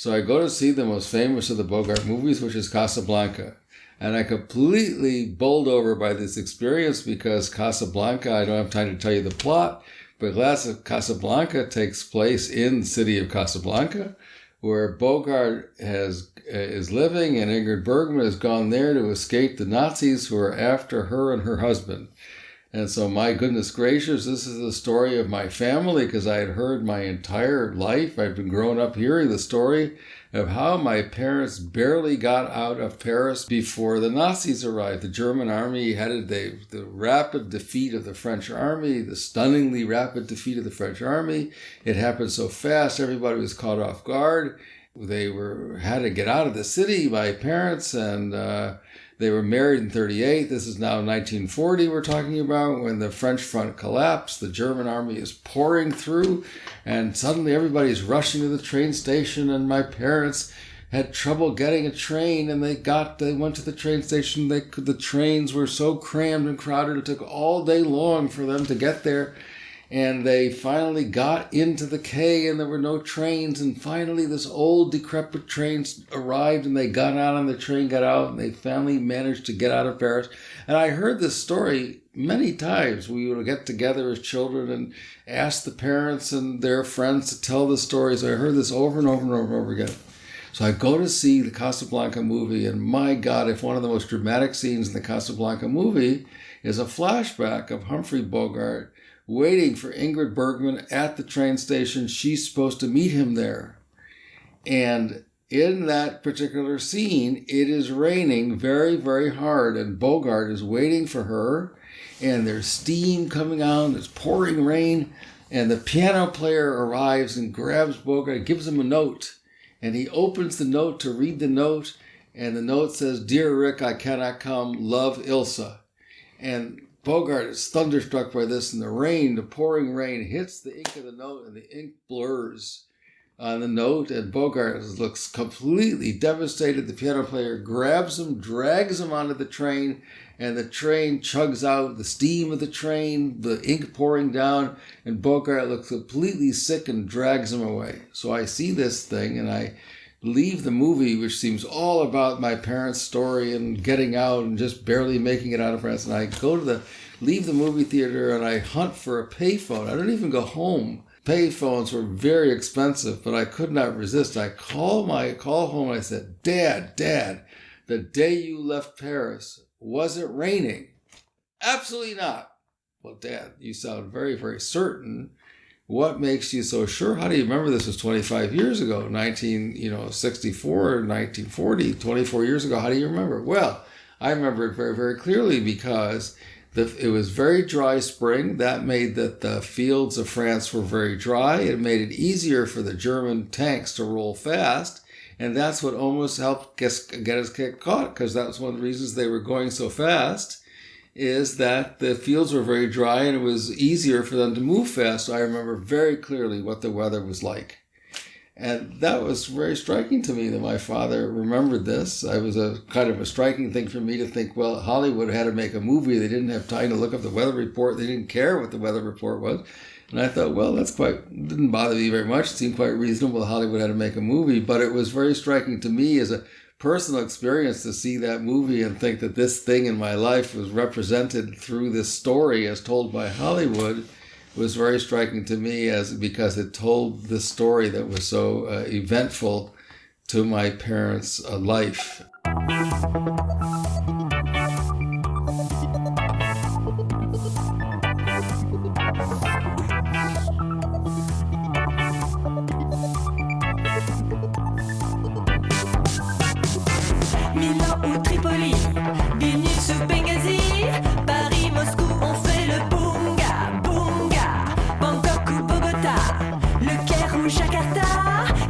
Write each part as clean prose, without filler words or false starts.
So I go to see the most famous of the Bogart movies, which is Casablanca. And I completely bowled over by this experience because Casablanca, I don't have time to tell you the plot, but Casablanca takes place in the city of Casablanca, where Bogart is living, and Ingrid Bergman has gone there to escape the Nazis who are after her and her husband. And so, my goodness gracious, this is the story of my family, because I had heard my entire life, I've been growing up hearing the story of how my parents barely got out of Paris before the Nazis arrived. The German army had the rapid defeat of the French army, the stunningly rapid defeat of the French army. It happened so fast, everybody was caught off guard. They had to get out of the city, my parents, and they were married in 1938. This is now 1940 we're talking about, when the French front collapsed. The German army is pouring through, and suddenly everybody's rushing to the train station, and my parents had trouble getting a train, and they went to the train station. The trains were so crammed and crowded, it took all day long for them to get there. And they finally got into the quay, and there were no trains. And finally, this old, decrepit train arrived, and they got out on the train, got out, and they finally managed to get out of Paris. And I heard this story many times. We would get together as children and ask the parents and their friends to tell the stories. I heard this over and over and over and over again. So I go to see the Casablanca movie, and my God, if one of the most dramatic scenes in the Casablanca movie is a flashback of Humphrey Bogart waiting for Ingrid Bergman at the train station. She's supposed to meet him there. And in that particular scene, it is raining very, very hard, and Bogart is waiting for her, and there's steam coming out, there's pouring rain, and the piano player arrives and grabs Bogart, gives him a note, and he opens the note to read the note, and the note says, "Dear Rick, I cannot come, love, Ilsa." And Bogart is thunderstruck by this, and the pouring rain hits the ink of the note, and the ink blurs on the note, and Bogart looks completely devastated. The piano player grabs him, drags him onto the train, and the train chugs out, the steam of the train, the ink pouring down, and Bogart looks completely sick and drags him away. So I see this thing, and I leave the movie, which seems all about my parents' story and getting out and just barely making it out of France. And I leave the movie theater, and I hunt for a payphone. I don't even go home. Payphones were very expensive, but I could not resist. I call home, and I said, Dad, the day you left Paris, was it raining? Absolutely not. Well, Dad, you sound very, very certain. What makes you so sure? How do you remember this was 25 years ago, 1964, 1940, 24 years ago? How do you remember? Well, I remember it very, very clearly because it was very dry spring. That made that the fields of France were very dry. It made it easier for the German tanks to roll fast. And that's what almost helped get us get caught, because that was one of the reasons they were going so fast, is that the fields were very dry and it was easier for them to move fast. So I remember very clearly what the weather was like. And that was very striking to me that my father remembered this. It was a kind of a striking thing for me to think, well, Hollywood had to make a movie. They didn't have time to look up the weather report. They didn't care what the weather report was. And I thought, well, didn't bother me very much. It seemed quite reasonable Hollywood had to make a movie. But it was very striking to me as a personal experience to see that movie and think that this thing in my life was represented through this story as told by Hollywood. Was very striking to me because it told the story that was so eventful to my parents' life. Milan ou Tripoli, Vilnius ou Benghazi, Paris, Moscou, on fait le bunga, bunga. Bangkok ou Bogota, Le Caire ou Jakarta,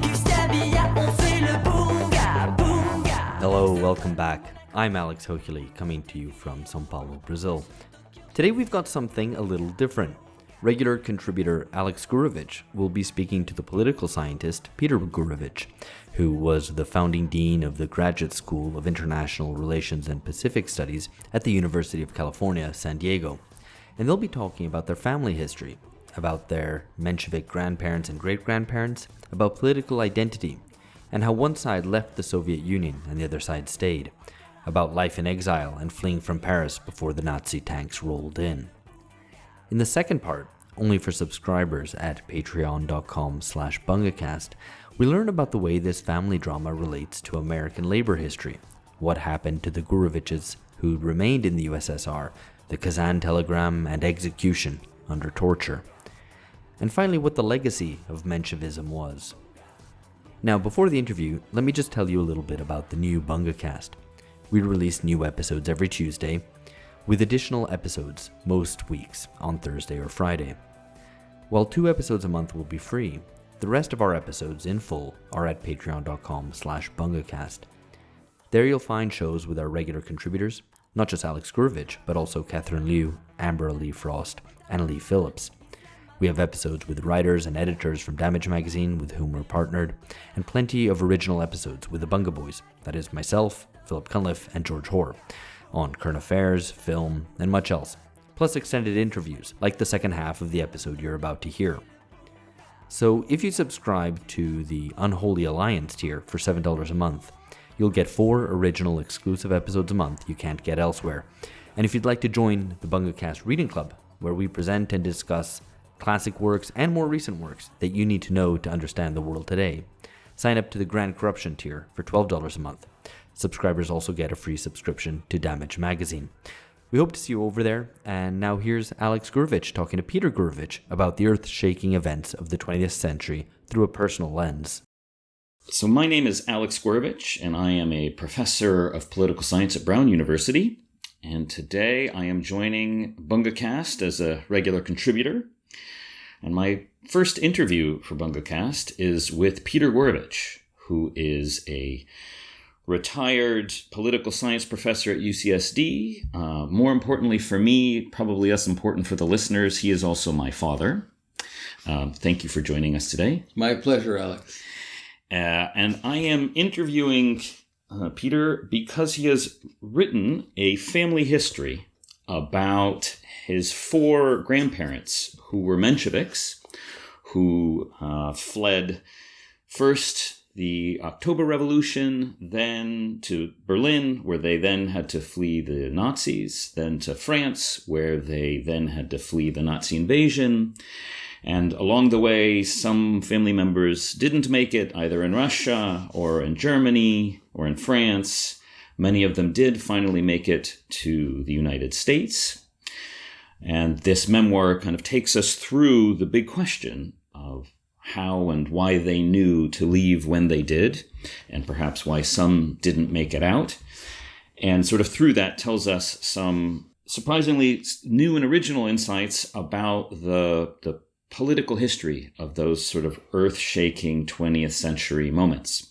Gustavia, on fait le bunga, bunga. Hello, welcome back. I'm Alex Gourevitch, coming to you from São Paulo, Brazil. Today we've got something a little different. Regular contributor Alex Gourevitch will be speaking to the political scientist Peter Gourevitch, who was the founding dean of the Graduate School of International Relations and Pacific Studies at the University of California, San Diego. And they'll be talking about their family history, about their Menshevik grandparents and great-grandparents, about political identity, and how one side left the Soviet Union and the other side stayed, about life in exile and fleeing from Paris before the Nazi tanks rolled in. In the second part, only for subscribers at patreon.com/bungacast, we learn about the way this family drama relates to American labor history, what happened to the Gourevitches who remained in the USSR, the Kazan telegram and execution under torture, and finally what the legacy of Menshevism was. Now, before the interview, let me just tell you a little bit about the new BungaCast. We release new episodes every Tuesday, with additional episodes most weeks on Thursday or Friday. While 2 episodes a month will be free, the rest of our episodes in full are at patreon.com/bungacast. There you'll find shows with our regular contributors, not just Alex Gourevitch, but also Catherine Liu, Amber Lee Frost, and Lee Phillips. We have episodes with writers and editors from Damage Magazine with whom we're partnered, and plenty of original episodes with the Bunga Boys, that is myself, Philip Cunliffe, and George Hoare, on current affairs, film, and much else, plus extended interviews, like the second half of the episode you're about to hear. So if you subscribe to the Unholy Alliance tier for $7 a month, you'll get 4 original exclusive episodes a month you can't get elsewhere. And if you'd like to join the BungaCast Reading Club, where we present and discuss classic works and more recent works that you need to know to understand the world today, sign up to the Grand Corruption tier for $12 a month. Subscribers also get a free subscription to Damage Magazine. We hope to see you over there, and now here's Alex Gourevitch talking to Peter Gourevitch about the earth-shaking events of the 20th century through a personal lens. So my name is Alex Gourevitch, and I am a professor of political science at Brown University. And today I am joining BungaCast as a regular contributor. And my first interview for BungaCast is with Peter Gourevitch, who is a retired political science professor at UCSD. More importantly for me, probably less important for the listeners, he is also my father. Thank you for joining us today. My pleasure, Alex. And I am interviewing Peter because he has written a family history about his 4 grandparents who were Mensheviks, who fled first the October Revolution, then to Berlin, where they then had to flee the Nazis, then to France, where they then had to flee the Nazi invasion. And along the way, some family members didn't make it, either in Russia or in Germany or in France. Many of them did finally make it to the United States. And this memoir kind of takes us through the big question of how and why they knew to leave when they did, and perhaps why some didn't make it out. And sort of through that tells us some surprisingly new and original insights about the political history of those sort of earth-shaking 20th century moments.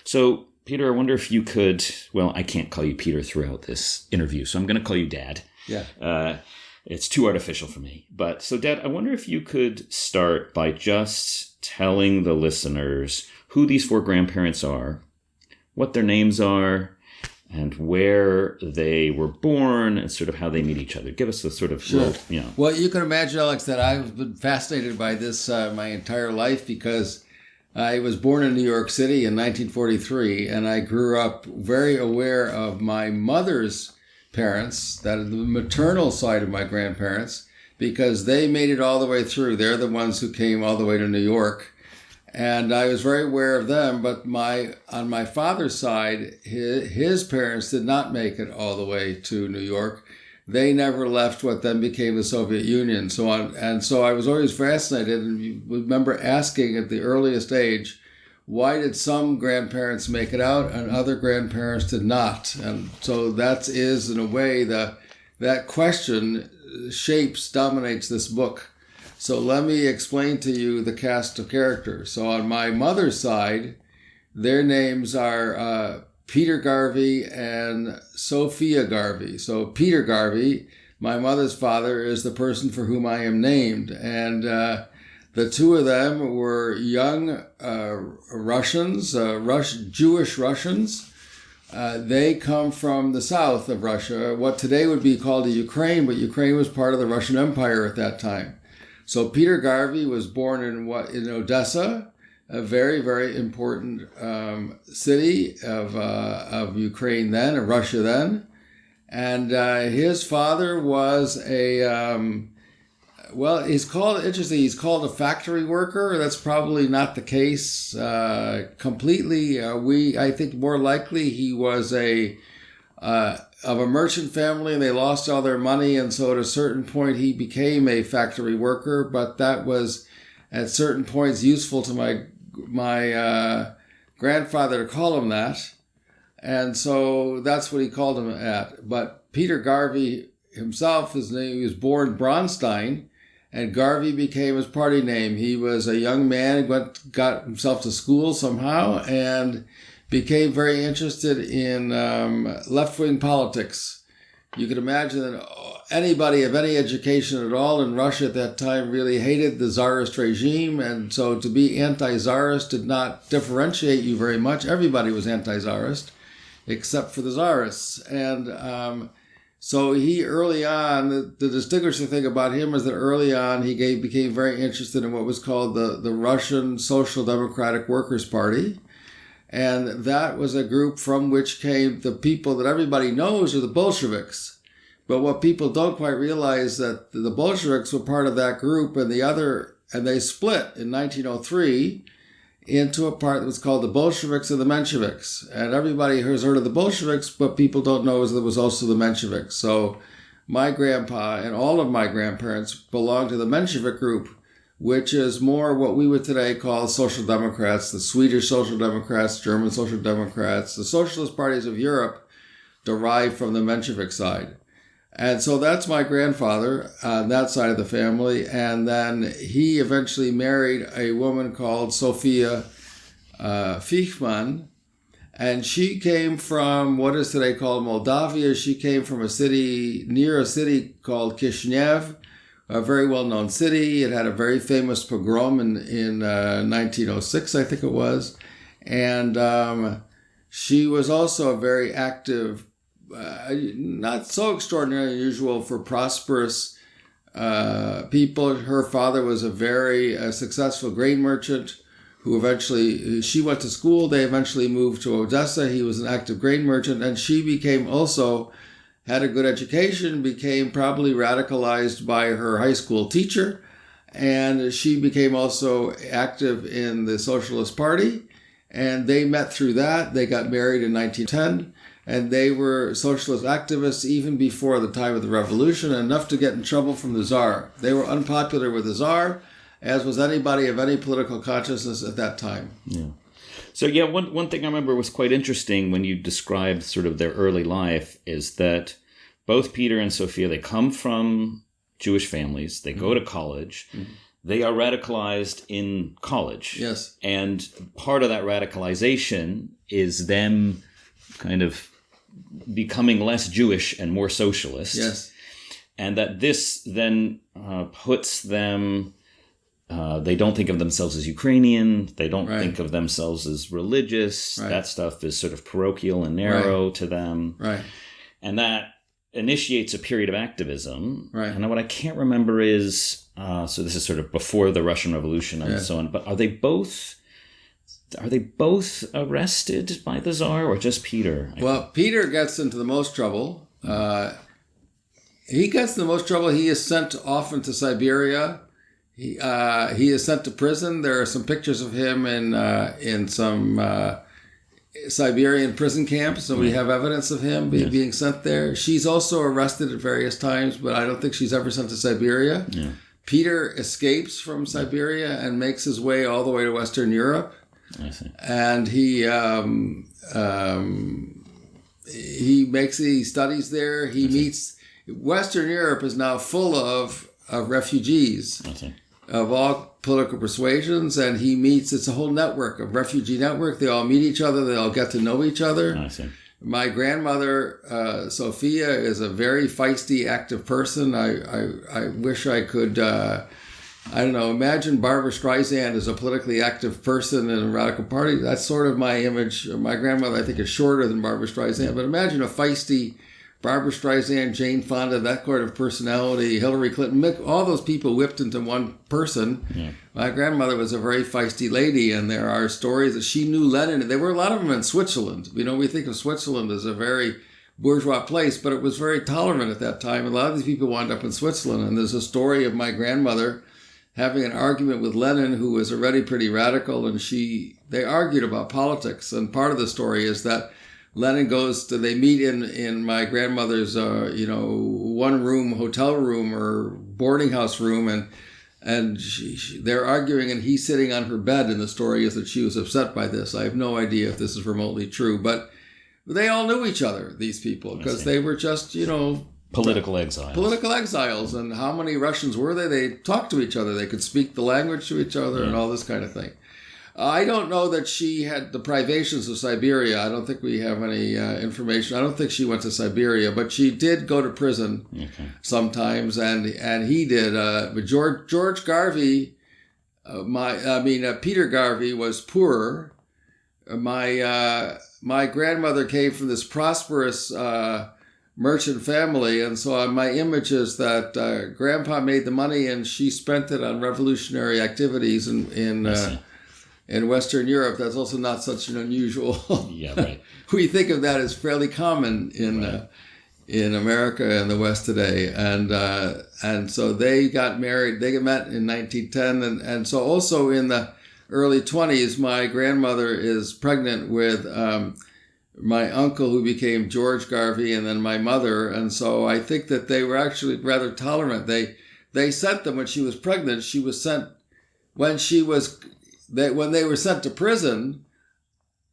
So, Peter, I wonder if you could, well, I can't call you Peter throughout this interview, so I'm going to call you Dad. Yeah. It's too artificial for me. But so, Dad, I wonder if you could start by just telling the listeners who these 4 grandparents are, what their names are, and where they were born, and sort of how they meet each other. Give us a sort of, sure. Little, Well, you can imagine, Alex, that I've been fascinated by this my entire life because I was born in New York City in 1943, and I grew up very aware of my mother's parents, that is the maternal side of my grandparents, because they made it all the way through. They're the ones who came all the way to New York. And I was very aware of them, but on my father's side, his parents did not make it all the way to New York. They never left what then became the Soviet Union. So I was always fascinated, and you remember asking at the earliest age, why did some grandparents make it out and other grandparents did not? And so that is, in a way, that question dominates this book. So let me explain to you the cast of characters. So on my mother's side, their names are Peter Garvey and Sophia Garvey. So Peter Garvey, my mother's father, is the person for whom I am named. And the 2 of them were young Russians, Jewish Russians. They come from the south of Russia, what today would be called the Ukraine, but Ukraine was part of the Russian Empire at that time. So Peter Garvey was born in Odessa, a very, very important city of Ukraine then, of Russia then. And his father was he's called a factory worker. That's probably not the case completely. I think more likely he was of a merchant family, and they lost all their money, and so at a certain point he became a factory worker. But that was at certain points useful to my grandfather to call him that, and so that's what he called him at. But Peter Garvey himself, his name, he was born Bronstein, and Garvey became his party name. He was a young man, got himself to school somehow, and became very interested in left-wing politics. You could imagine that anybody of any education at all in Russia at that time really hated the Tsarist regime, and so to be anti-Tsarist did not differentiate you very much. Everybody was anti-Tsarist, except for the Tsarists. And so he early on, the distinguishing thing about him is that early on he became very interested in what was called the Russian Social Democratic Workers' Party. And that was a group from which came the people that everybody knows are the Bolsheviks. But what people don't quite realize that the Bolsheviks were part of that group, and they split in 1903 into a part that was called the Bolsheviks and the Mensheviks. And everybody has heard of the Bolsheviks, but people don't know there was also the Mensheviks. So my grandpa and all of my grandparents belonged to the Menshevik group, which is more what we would today call Social Democrats, the Swedish Social Democrats, German Social Democrats. The socialist parties of Europe derived from the Menshevik side. And so that's my grandfather on that side of the family. And then he eventually married a woman called Sophia Fichman. And she came from what is today called Moldavia. She came from near a city called Kishinev, a very well-known city. It had a very famous pogrom in 1906, I think it was. And she was also a very active, not so extraordinarily unusual for prosperous people. Her father was a very successful grain merchant who eventually, she went to school. They eventually moved to Odessa. He was an active grain merchant, and she had a good education, became probably radicalized by her high school teacher, and she became also active in the Socialist Party, and they met through that. They got married in 1910, and they were socialist activists even before the time of the revolution, enough to get in trouble from the Tsar. They were unpopular with the Tsar, as was anybody of any political consciousness at that time. Yeah. So one thing I remember was quite interesting when you described sort of their early life is that both Peter and Sophia, they come from Jewish families. They go to college. Mm-hmm. They are radicalized in college. Yes. And part of that radicalization is them kind of becoming less Jewish and more socialist. Yes. And that this then puts them... they don't think of themselves as Ukrainian. They don't think of themselves as religious. Right. That stuff is sort of parochial and narrow to them. Right. And that initiates a period of activism. Right. And what I can't remember is, so this is sort of before the Russian Revolution and so on, but are they both arrested by the Tsar or just Peter? Well, Peter gets into the most trouble. He gets in the most trouble. He is sent often to Siberia. He is sent to prison. There are some pictures of him in some Siberian prison camps, so we have evidence of him being sent there. She's also arrested at various times, but I don't think she's ever sent to Siberia. Yeah. Peter escapes from Siberia and makes his way all the way to Western Europe. I see. And he studies there. He meets... Western Europe is now full of refugees. I see. Of all political persuasions, and he meets, it's a whole network, a refugee network. They all meet each other. They all get to know each other. I see. My grandmother, Sophia, is a very feisty, active person. I wish I could, imagine Barbara Streisand as a politically active person in a radical party. That's sort of my image. My grandmother, I think, is shorter than Barbara Streisand, but imagine a feisty Barbara Streisand, Jane Fonda, that kind of personality, Hillary Clinton, all those people whipped into one person. Yeah. My grandmother was a very feisty lady, and there are stories that she knew Lenin. There were a lot of them in Switzerland. We think of Switzerland as a very bourgeois place, but it was very tolerant at that time. A lot of these people wound up in Switzerland, and there's a story of my grandmother having an argument with Lenin, who was already pretty radical, and they argued about politics. And part of the story is that Lenin they meet in my grandmother's, one room, hotel room or boarding house room, and they're arguing, and he's sitting on her bed, and the story is that she was upset by this. I have no idea if this is remotely true, but they all knew each other, these people, because they were just, political exiles. Political exiles, and how many Russians were they? They talked to each other. They could speak the language to each other and all this kind of thing. I don't know that she had the privations of Siberia. I don't think we have any information. I don't think she went to Siberia, but she did go to prison sometimes, and he did. But George Garvey, Peter Garvey was poorer. My grandmother came from this prosperous merchant family, and so my image is that Grandpa made the money and she spent it on revolutionary activities in Western Europe. That's also not such an unusual. Yeah, right. We think of that as fairly common in America and the West today, and so they got married. They met in 1910, and so also in the early 20s, my grandmother is pregnant with my uncle, who became George Garvey, and then my mother. And so I think that they were actually rather tolerant. They sent them when she was pregnant. She was sent when they were sent to prison.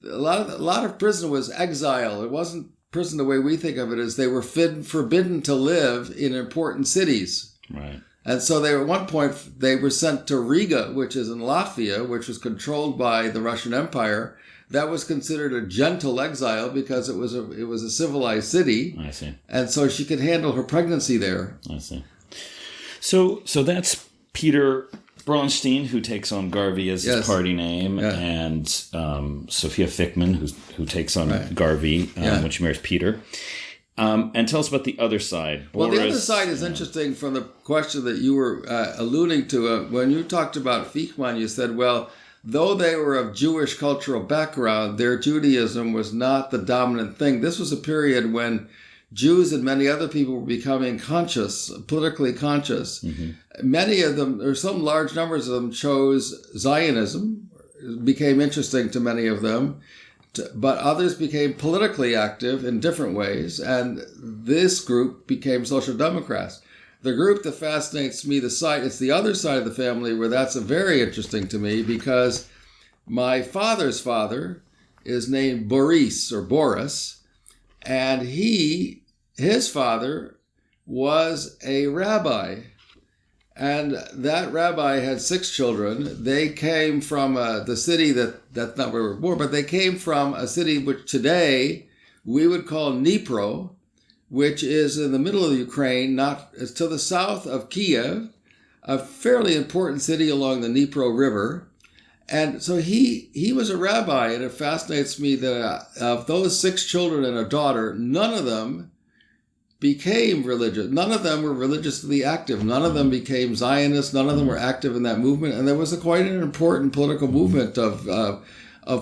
A lot of prison was exile. It wasn't prison the way we think of it, as they were forbidden to live in important cities. Right. And so at one point they were sent to Riga, which is in Latvia, which was controlled by the Russian Empire. That was considered a gentle exile because it was a civilized city. I see. And so she could handle her pregnancy there. I see. So that's Peter Bronstein, who takes on Garvey as his party name, and Sophia Fickman, who takes on Garvey when she marries Peter. And tell us about the other side. Well, the other side is interesting from the question that you were alluding to. When you talked about Fickman, you said, well, though they were of Jewish cultural background, their Judaism was not the dominant thing. This was a period when Jews and many other people were becoming conscious, politically conscious. Mm-hmm. Many of them, or some large numbers of them, chose Zionism. It became interesting to many of them. But others became politically active in different ways, and this group became Social Democrats. The group that fascinates me, it's the other side of the family where that's very interesting to me, because my father's father is named Boris, and his father was a rabbi. And that rabbi had 6 children. They came from the city that's not where we were born, but they came from a city which today we would call Dnipro, which is in the middle of Ukraine, it's to the south of Kiev, a fairly important city along the Dnipro River. And so he was a rabbi, and it fascinates me that of those 6 children and a daughter, none of them became religious. None of them were religiously active. None of them became Zionists. None of them were active in that movement. And there was quite an important political movement of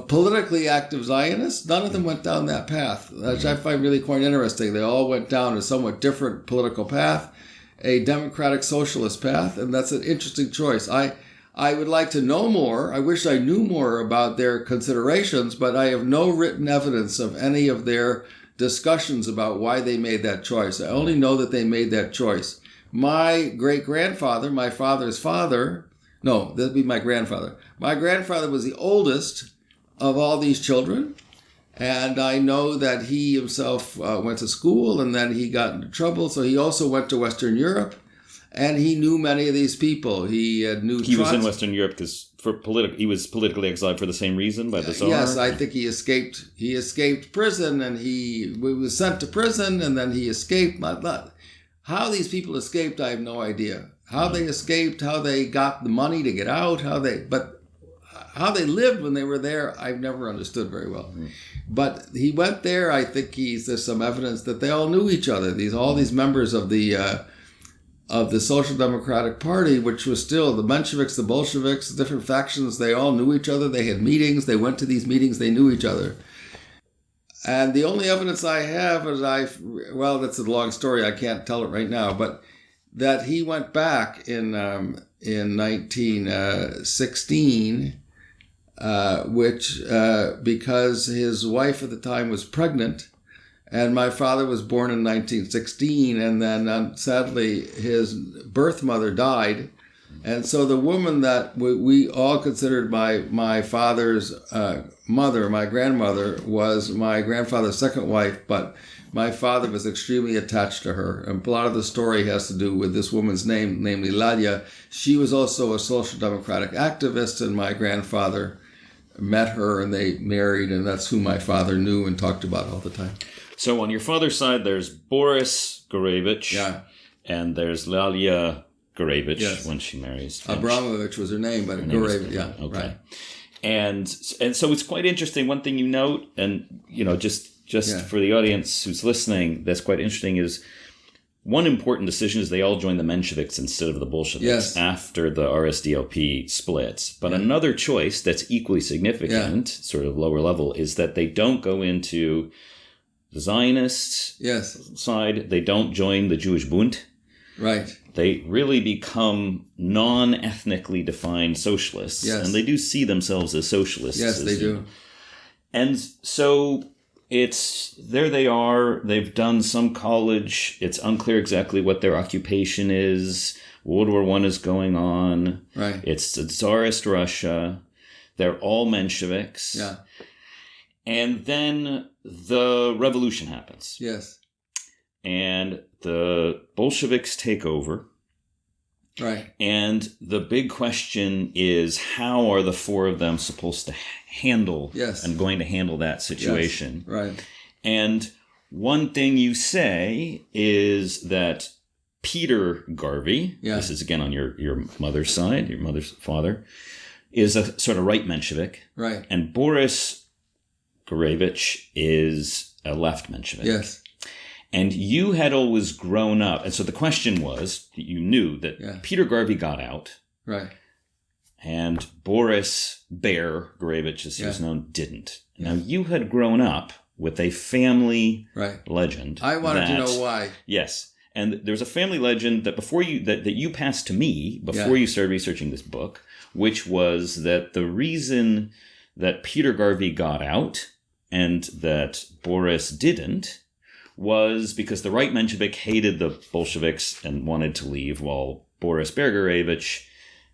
politically active Zionists. None of them went down that path, which I find really quite interesting. They all went down a somewhat different political path, a democratic socialist path, and that's an interesting choice. I would like to know more. I wish I knew more about their considerations, but I have no written evidence of any of their discussions about why they made that choice. I only know that they made that choice. My great-grandfather, my father's father, no, that'd be my grandfather. My grandfather was the oldest of all these children, and I know that he himself went to school, and then he got into trouble, so he also went to Western Europe, and he knew many of these people. He was in Western Europe because he was politically exiled for the same reason by the Tsar? Yes, I think he escaped. He escaped prison, and he was sent to prison, and then he escaped. How these people escaped, I have no idea. How they escaped, how they got the money to get out, but how they lived when they were there, I've never understood very well. But he went there. I think there's some evidence that they all knew each other. All these members of the Social Democratic Party, which was still the Mensheviks, the Bolsheviks, different factions. They all knew each other. They had meetings. They went to these meetings. They knew each other. And the only evidence I have is well, that's a long story. I can't tell it right now, but that he went back in 1916. Because his wife at the time was pregnant, and my father was born in 1916, and then sadly his birth mother died, and so the woman that we all considered my father's mother, my grandmother, was my grandfather's second wife, but my father was extremely attached to her. And a lot of the story has to do with this woman's name, namely Ladia. She was also a social democratic activist, and my grandfather met her and they married, and that's who my father knew and talked about all the time. So on your father's side, there's Boris Gourevitch, and there's Lalia Gourevitch when she marries. Abramovich was her name, but Gourevitch, okay. Right. And so it's quite interesting. One thing you note, and just for the audience who's listening, that's quite interesting is one important decision is they all joined the Mensheviks instead of the Bolsheviks after the RSDLP splits. But another choice that's equally significant, sort of lower level, is that they don't go into the Zionist side. They don't join the Jewish Bund. Right. They really become non-ethnically defined socialists. Yes. And they do see themselves as socialists. Yes, they do. And so there they are. They've done some college. It's unclear exactly what their occupation is. World War I is going on. Right. It's the Tsarist Russia. They're all Mensheviks. Yeah. And then the revolution happens. Yes. And the Bolsheviks take over. Right. And the big question is, how are the four of them supposed to handle and going to handle that situation? Yes. Right. And one thing you say is that Peter Gourevitch, this is again on your mother's side, your mother's father, is a sort of right Menshevik. Right. And Boris Gourevitch is a left Menshevik. Yes. And you had always grown up. And so the question was that you knew that Peter Gourevitch got out. Right. And Boris Bear Gourevitch, as he was known, didn't. Now, you had grown up with a family legend. I wanted to know why. Yes. And there's a family legend that before you that you passed to me before you started researching this book, which was that the reason that Peter Gourevitch got out and that Boris didn't was because the right Menshevik hated the Bolsheviks and wanted to leave, while Boris Gourevitch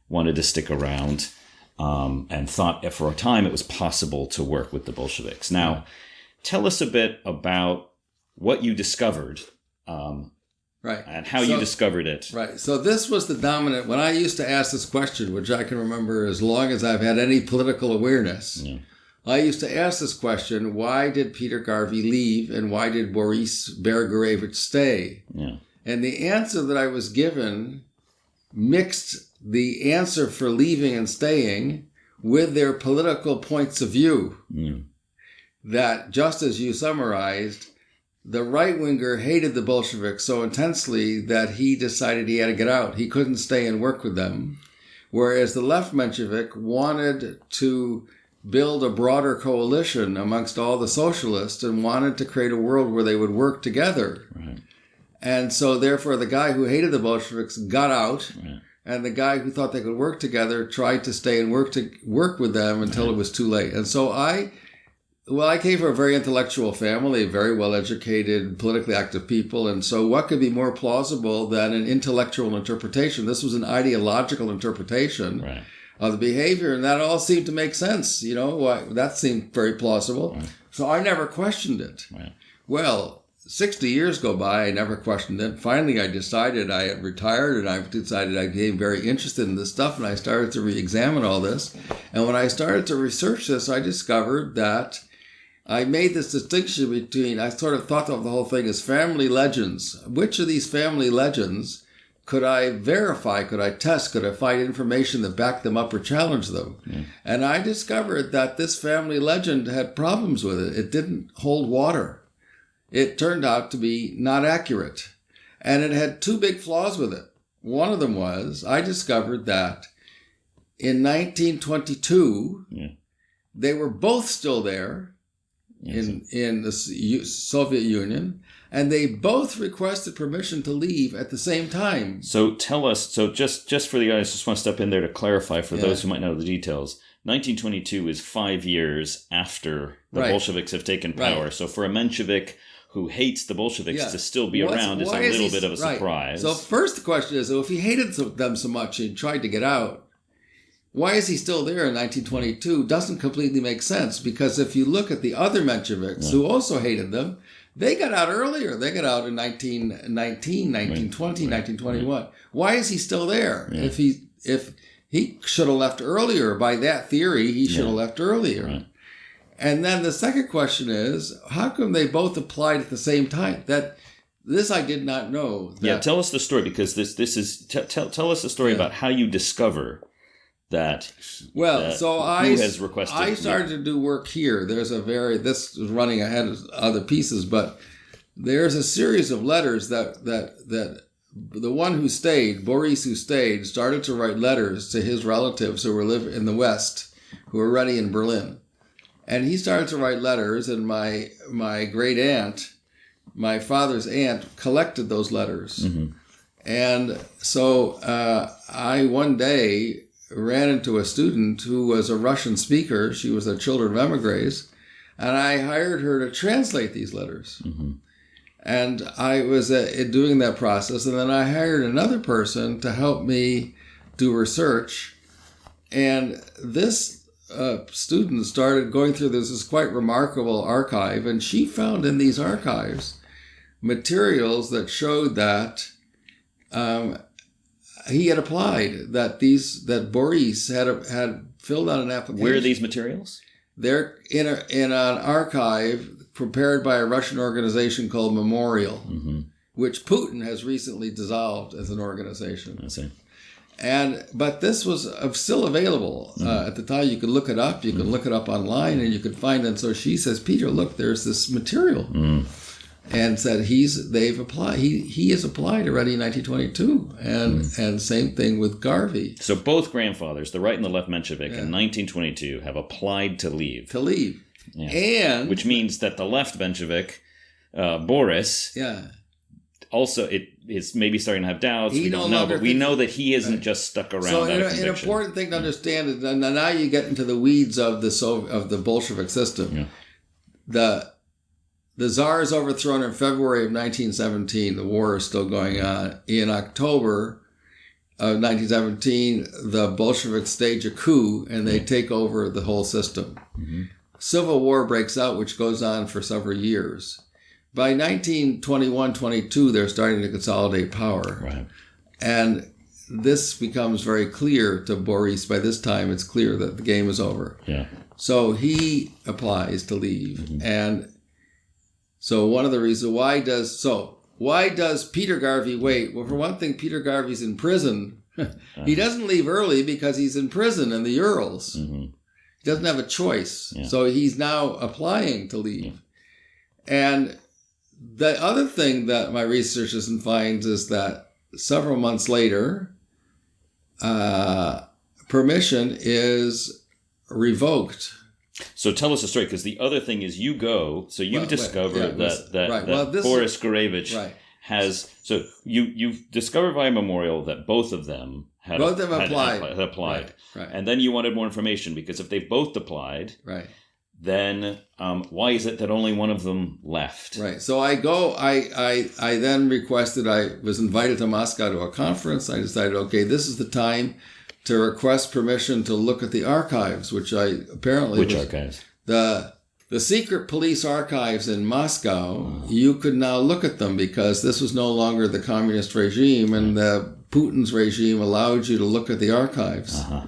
wanted to stick around and thought for a time it was possible to work with the Bolsheviks. Now, tell us a bit about what you discovered and how you discovered it. Right. So this was the dominant, when I used to ask this question, which I can remember as long as I've had any political awareness, I used to ask this question, why did Peter Gourevitch leave and why did Boris Gourevitch stay? Yeah. And the answer that I was given mixed the answer for leaving and staying with their political points of view. That, just as you summarized, the right-winger hated the Bolsheviks so intensely that he decided he had to get out. He couldn't stay and work with them. Whereas the left Menshevik wanted to build a broader coalition amongst all the socialists and wanted to create a world where they would work together. Right. And so therefore the guy who hated the Bolsheviks got out, and the guy who thought they could work together tried to stay and work with them until it was too late. And so I came from a very intellectual family, very well-educated, politically active people, and so what could be more plausible than an intellectual interpretation? This was an ideological interpretation of the behavior, and that all seemed to make sense. That seemed very plausible. So I never questioned it. Well, 60 years go by, I never questioned it. Finally, I decided I had retired, and I decided I became very interested in this stuff, and I started to re-examine all this. And when I started to research this, I discovered that I made this distinction between, I sort of thought of the whole thing as family legends. Which of these family legends could I verify, could I test, could I find information that backed them up or challenged them? Yeah. And I discovered that this family legend had problems with it. It didn't hold water. It turned out to be not accurate. And it had two big flaws with it. One of them was I discovered that in 1922, they were both still there in the Soviet Union, and they both requested permission to leave at the same time. So tell us, just for the audience, just want to step in there to clarify for those who might know the details. 1922 is 5 years after the Bolsheviks have taken power. Right. So for a Menshevik who hates the Bolsheviks to still be around is a little bit of a surprise. So first the question is, if he hated them so much and tried to get out, why is he still there in 1922? Doesn't completely make sense, because if you look at the other Mensheviks who also hated them, they got out earlier. They got out in 1919, 1920, 1921. Why is he still there? Yeah. If he should have left earlier, by that theory, he should have left earlier. Right. And then the second question is, how come they both applied at the same time? This I did not know. Tell us the story, because this is tell us the story about how you discover that. Well, so who has requested. I started to do work here. This is running ahead of other pieces, but there's a series of letters that the one who stayed, Boris who stayed, started to write letters to his relatives who were living in the West, who were already in Berlin. And he started to write letters, and my great aunt, my father's aunt, collected those letters. Mm-hmm. And so I one day ran into a student who was a Russian speaker. She was the children of emigres, and I hired her to translate these letters. Mm-hmm. And I was doing that process, and then I hired another person to help me do research. And this student started going through this quite remarkable archive, and she found in these archives materials that showed that he had applied, that Boris had filled out an application. Where are these materials? They're in an archive prepared by a Russian organization called Memorial, which Putin has recently dissolved as an organization. I see. But this was still available at the time. You could look it up. You could look it up online, and you could find it. And so she says, "Peter, look, there's this material," and said they've applied. He has applied already in 1922, and same thing with Garvey. So both grandfathers, the right and the left Menshevik, in 1922 have applied to leave. And which means that the left Menshevik, Boris, also is maybe starting to have doubts. We don't know, but we know that he isn't just stuck around. So an important thing to understand is that now you get into the weeds of the Bolshevik system. Yeah. The Tsar is overthrown in February of 1917. The war is still going on. In October of 1917, the Bolsheviks stage a coup, and they take over the whole system. Mm-hmm. Civil war breaks out, which goes on for several years. By 1921-22, they're starting to consolidate power. Right. And this becomes very clear to Boris. By this time, it's clear that the game is over. Yeah. So he applies to leave. Mm-hmm. And so one of the reasons, why does Peter Garvey wait? Well, for one thing, Peter Garvey's in prison. He doesn't leave early because he's in prison in the Urals. Mm-hmm. He doesn't have a choice. Yeah. So he's now applying to leave. Yeah. And the other thing that my research finds is that several months later, permission is revoked. So tell us a story, because the other thing is you discover that Boris Gourevitch has. So you've discovered via Memorial that both of them had applied. Right. And then you wanted more information, because if they both applied, then why is it that only one of them left? Right. So I then requested, I was invited to Moscow to a conference. I decided, okay, this is the time to request permission to look at the archives, which archives? The secret police archives in Moscow. You could now look at them because this was no longer the communist regime, and the Putin's regime allowed you to look at the archives. Uh-huh.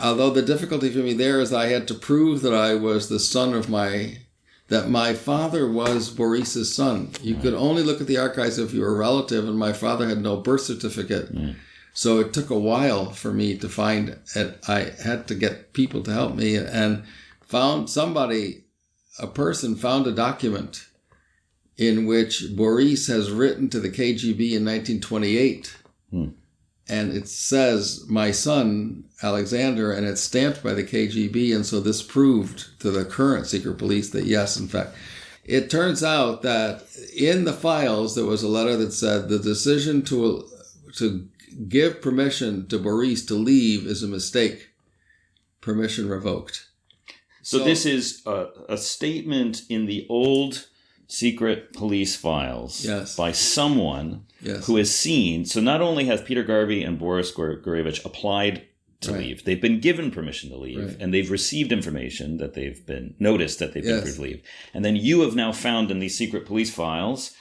Although the difficulty for me there is I had to prove that I was the son of that my father was Boris's son. You could only look at the archives if you were a relative, and my father had no birth certificate. So it took a while for me to find it. I had to get people to help me, and found a person found a document in which Boris has written to the KGB in 1928. And it says, my son, Alexander, and it's stamped by the KGB. And so this proved to the current secret police that yes, in fact, it turns out that in the files, there was a letter that said the decision to give permission to Boris to leave is a mistake. Permission revoked. So this is a statement in the old secret police files by someone who has seen. So not only have Peter Garvey and Boris Gourevitch applied to leave, they've been given permission to leave, and they've received information that they've been noticed that they've been approved to leave. And then you have now found in these secret police files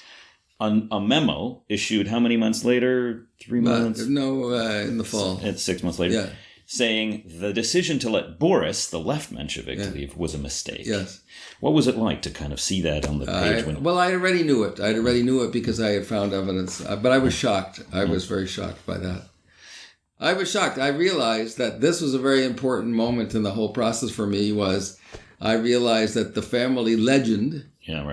a memo issued how many months later? 3 months? No, in the fall. It's 6 months later. Yeah. Saying the decision to let Boris, the left Menshevik, leave was a mistake. Yes. What was it like to kind of see that on the page? Well, I already knew it. I already knew it because I had found evidence. But I was shocked. I was very shocked by that. I was shocked. I realized that this was a very important moment in the whole process for me. I realized that the family legend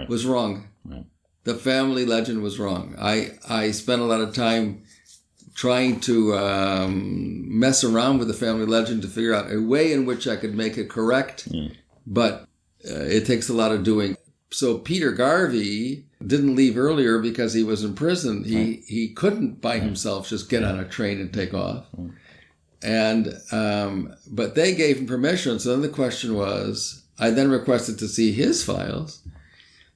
was wrong. Right. The family legend was wrong. I spent a lot of time trying to mess around with the family legend to figure out a way in which I could make it correct, but it takes a lot of doing. So Peter Garvey didn't leave earlier because he was in prison. He couldn't by himself just get on a train and take off. And but they gave him permission. So then the question was, I then requested to see his files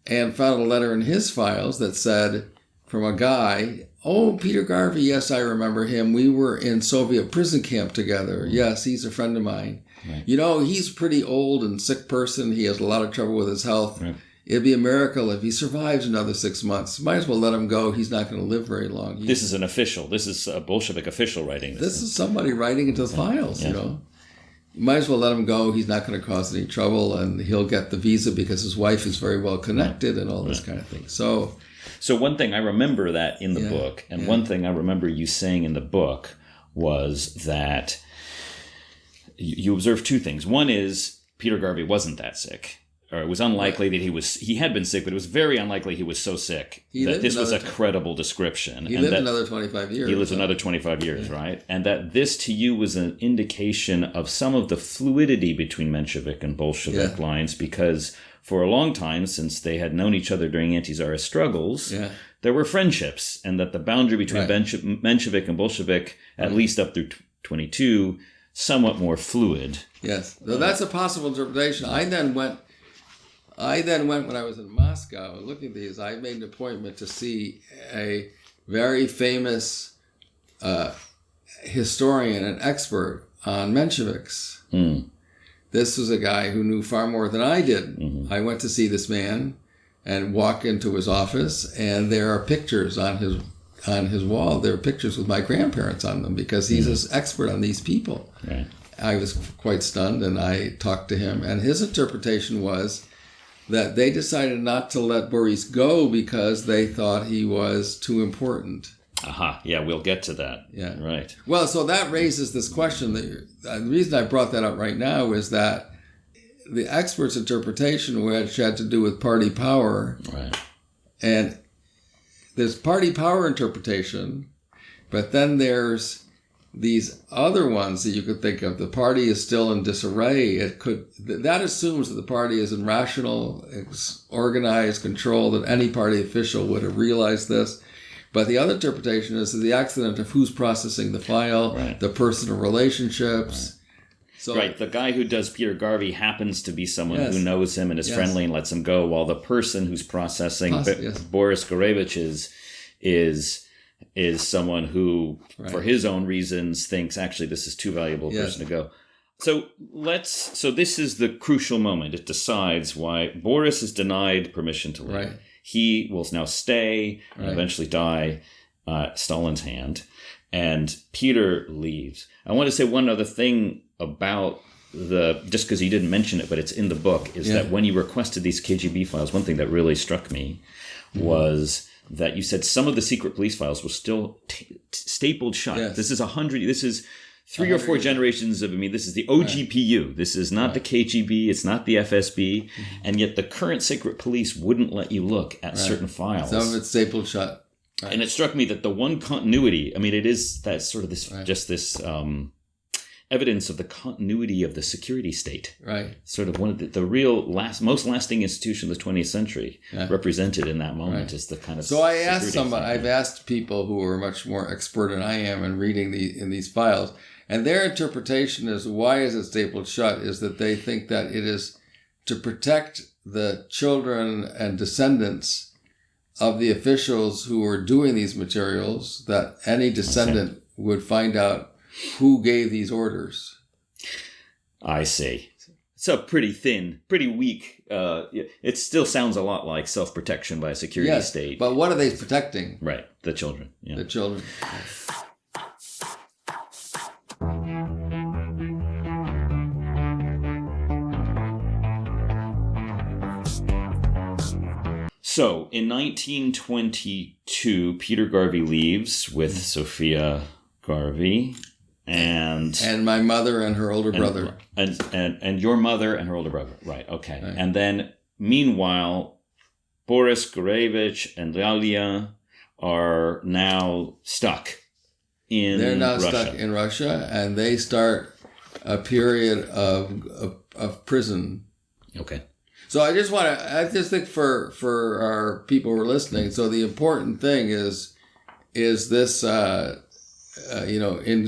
and found a letter in his files that said, from a guy, oh, Peter Garvey, yes, I remember him. We were in Soviet prison camp together. Yes, he's a friend of mine. Right. You know, he's a pretty old and sick person. He has a lot of trouble with his health. Right. It'd be a miracle if he survives another 6 months. Might as well let him go. He's not going to live very long. This is an official. This is a Bolshevik official writing this. This is somebody writing into the files, you know. You might as well let him go. He's not going to cause any trouble, and he'll get the visa because his wife is very well connected and all this kind of thing. So one thing I remember that in the book, and one thing I remember you saying in the book was that you observed two things. One is Peter Garvey wasn't that sick, or it was unlikely that he had been sick, but it was very unlikely he was so sick that this was a credible description. He lived another 25 years. He lived another 25 years, right? And that this to you was an indication of some of the fluidity between Menshevik and Bolshevik lines, because for a long time, since they had known each other during anti-Tsarist struggles, there were friendships, and that the boundary between Menshevik and Bolshevik, at least up through 22, somewhat more fluid. Yes, so that's a possible interpretation. I then went when I was in Moscow looking at these. I made an appointment to see a very famous historian and expert on Mensheviks. This was a guy who knew far more than I did. Mm-hmm. I went to see this man and walk into his office, and there are pictures on his wall. There are pictures with my grandparents on them because he's an expert on these people. Right. I was quite stunned, and I talked to him, and his interpretation was that they decided not to let Boris go because they thought he was too important. Aha, yeah, we'll get to that. Yeah. Right. Well, so that raises this question. The reason I brought that up right now is that the expert's interpretation, which had to do with party power, right, and there's party power interpretation, but then there's these other ones that you could think of. The party is still in disarray. That assumes that the party is in rational, organized control, that any party official would have realized this. But the other interpretation is the accident of who's processing the file, right, the personal relationships. Right. So, right, the guy who does Peter Garvey happens to be someone who knows him and is friendly and lets him go, while the person who's processing Boris Gourevitch is someone who, for his own reasons, thinks actually this is too valuable a person to go. So this is the crucial moment. It decides why Boris is denied permission to leave. Right. He will now stay and eventually die at Stalin's hand. And Peter leaves. I want to say one other thing about just because you didn't mention it, but it's in the book, is that when you requested these KGB files, one thing that really struck me was that you said some of the secret police files were still stapled shut. Yes. This is 3 or 4 generations of, this is the OGPU. Right. This is not the KGB. It's not the FSB. And yet the current secret police wouldn't let you look at certain files. Some of it's stapled shut. Right. And it struck me that the one continuity, it is that sort of this, just this evidence of the continuity of the security state. Right. Sort of one of the real most lasting institution of the 20th century represented in that moment is the kind of. So I asked I've asked people who are much more expert than I am in reading in these files, and their interpretation is why is it stapled shut is that they think that it is to protect the children and descendants of the officials who were doing these materials, that any descendant would find out who gave these orders. I see. It's a pretty thin, pretty weak. It still sounds a lot like self-protection by a security state. But what are they protecting? Right, the children. Yeah. The children. So, in 1922, Peter Gourevitch leaves with Sophia Gourevitch and my mother and her older brother. And your mother and her older brother. Right, okay. Right. And then, meanwhile, Boris Gourevitch and Lalia are now stuck in Russia. They're now stuck in Russia, and they start a period of prison. Okay. So I just think for our people who are listening, so the important thing is this, in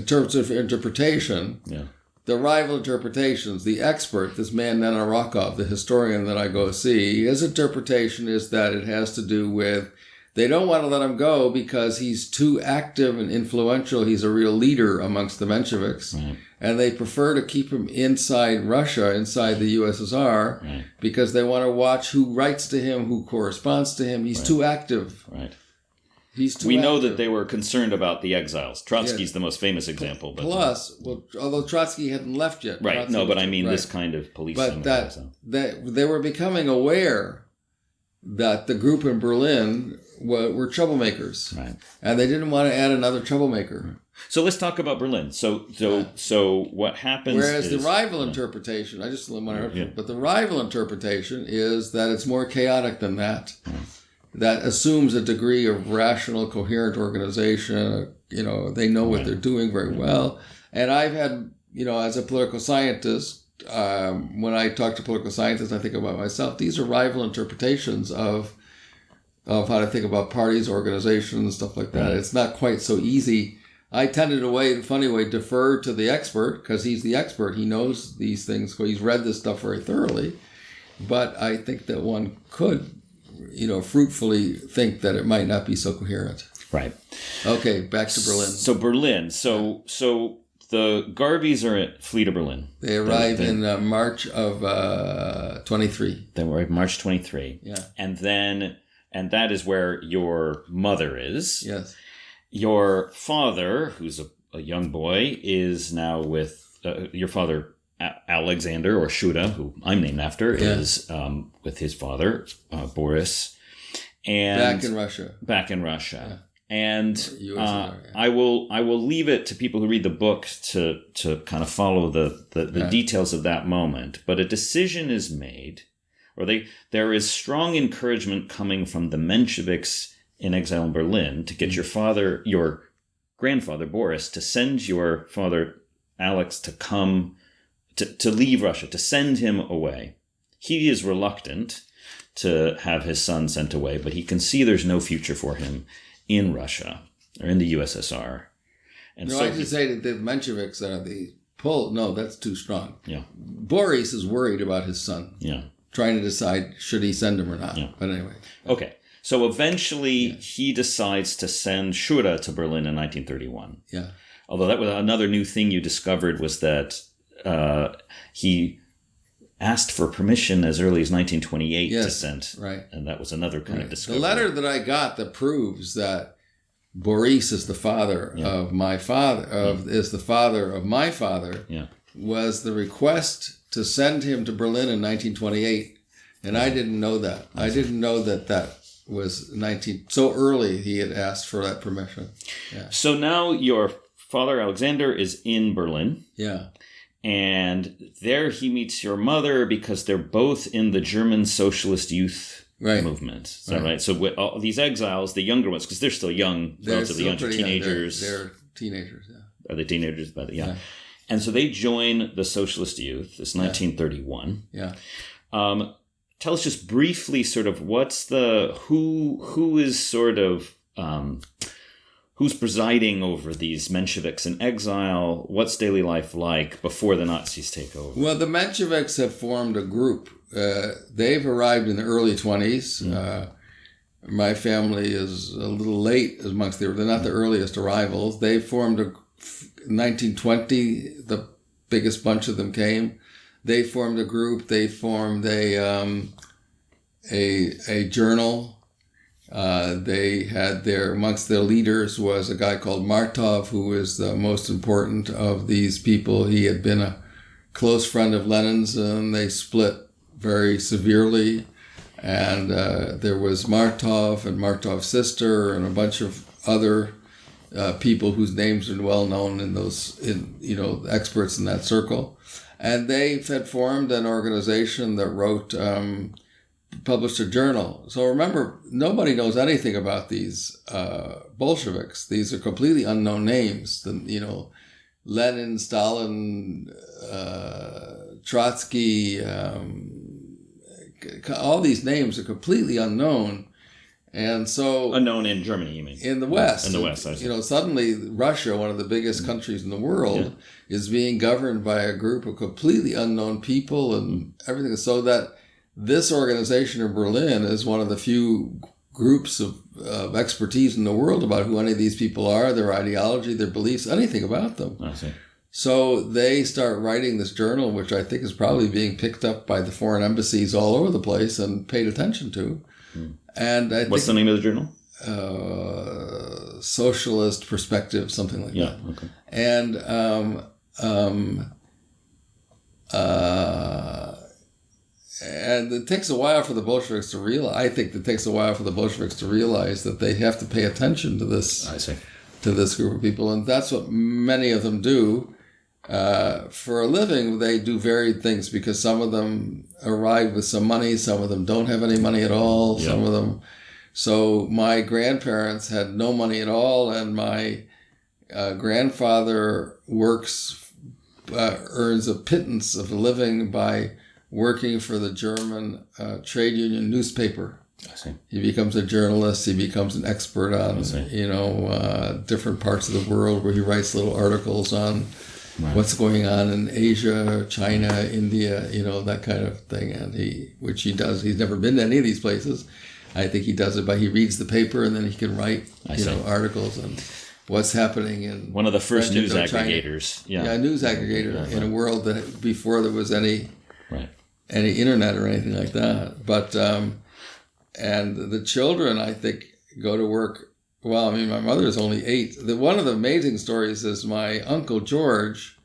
terms of interpretation, the rival interpretations, the expert, this man Nenarakov, the historian that I go see, his interpretation is that it has to do with they don't want to let him go because he's too active and influential. He's a real leader amongst the Mensheviks. Right. And they prefer to keep him inside Russia, inside the USSR, because they want to watch who writes to him, who corresponds to him. He's too active. Right. We know that they were concerned about the exiles. Trotsky's the most famous example. But although Trotsky hadn't left yet. Right. This kind of policing. But they were becoming aware that the group in Berlin were troublemakers. Right. And they didn't want to add another troublemaker. So let's talk about Berlin. So what happens Whereas the rival interpretation, I just want to but the rival interpretation is that it's more chaotic than that. That assumes a degree of rational, coherent organization. They know what they're doing very well. And I've had, as a political scientist, when I talk to political scientists, I think about myself. These are rival interpretations of how to think about parties, organizations, stuff like that. It's not quite so easy. I tended in a funny way, defer to the expert because he's the expert. He knows these things. He's read this stuff very thoroughly. But I think that one could, fruitfully think that it might not be so coherent. Right. Okay, back to Berlin. So Berlin. So the Garveys flee to Berlin. They arrive in March of 23. They arrive March 23. Yeah. And that is where your mother is. Yes. Your father, who's a young boy, is now with your father, Alexander, or Shura, who I'm named after, is with his father, Boris. And Back in Russia. Yeah. And I will leave it to people who read the book to kind of follow the details of that moment. But a decision is made, or there is strong encouragement coming from the Mensheviks in exile in Berlin to get your grandfather Boris, to send your father Alex to come to leave Russia, to send him away. He is reluctant to have his son sent away, but he can see there's no future for him in Russia or in the USSR. And I should say that the Mensheviks are the pull. No, that's too strong. Yeah. Boris is worried about his son. Yeah. Trying to decide should he send him or not. Yeah. But anyway. Okay. So eventually he decides to send Shura to Berlin in 1931. Yeah. Although that was another new thing you discovered, was that he asked for permission as early as 1928 to send. Right. And that was another kind of discovery. The letter that I got that proves that Boris is the father of my father, is the father of my father, was the request to send him to Berlin in 1928. And I didn't know that. I didn't know that was so early he had asked for that permission. Yeah. So now your father, Alexander, is in Berlin. Yeah. And there he meets your mother because they're both in the German socialist youth movement. Is that right? So with all these exiles, the younger ones, because they're still young, relatively young, teenagers. They're teenagers, yeah. Are they teenagers? But yeah. And so they join the socialist youth. It's 1931. Yeah. Tell us just briefly sort of what's who is sort of... who's presiding over these Mensheviks in exile? What's daily life like before the Nazis take over? Well, the Mensheviks have formed a group. They've arrived in the early 20s. My family is a little late amongst they're not the earliest arrivals. They formed in 1920, the biggest bunch of them came. They formed a group. They formed a journal. They had amongst their leaders was a guy called Martov, who was the most important of these people. He had been a close friend of Lenin's, and they split very severely. And there was Martov and Martov's sister and a bunch of other people whose names are well known experts in that circle. And they had formed an organization that published a journal. So remember, nobody knows anything about these Bolsheviks. These are completely unknown names. Lenin, Stalin, Trotsky, all these names are completely unknown. And so... Unknown in Germany, you mean? In the West. In the West, I see. Suddenly Russia, one of the biggest countries in the world, is being governed by a group of completely unknown people and everything. So that this organization in Berlin is one of the few groups of expertise in the world about who any of these people are, their ideology, their beliefs, anything about them. I see. So they start writing this journal, which I think is probably being picked up by the foreign embassies all over the place and paid attention to. And what's the name of the journal? Socialist Perspective, something like that. Okay. And and it takes a while for the Bolsheviks to realize. I think it takes a while for the Bolsheviks to realize that they have to pay attention to this. I see. To this group of people, and that's what many of them do. For a living, they do varied things because some of them arrive with some money, some of them don't have any money at all, some of them. So my grandparents had no money at all, and my grandfather earns a pittance of a living by working for the German trade union newspaper. I see. He becomes a journalist. He becomes an expert on, different parts of the world where he writes little articles on what's going on in Asia, China, India, that kind of thing. And which he does. He's never been to any of these places. I think he does it he reads the paper and then he can write, articles on what's happening in one of the first news aggregators. Yeah, news aggregator in a world that before there was any internet or anything like that. But and the children, I think, go to work. Well, I mean, my mother is only 8. One of the amazing stories is my Uncle George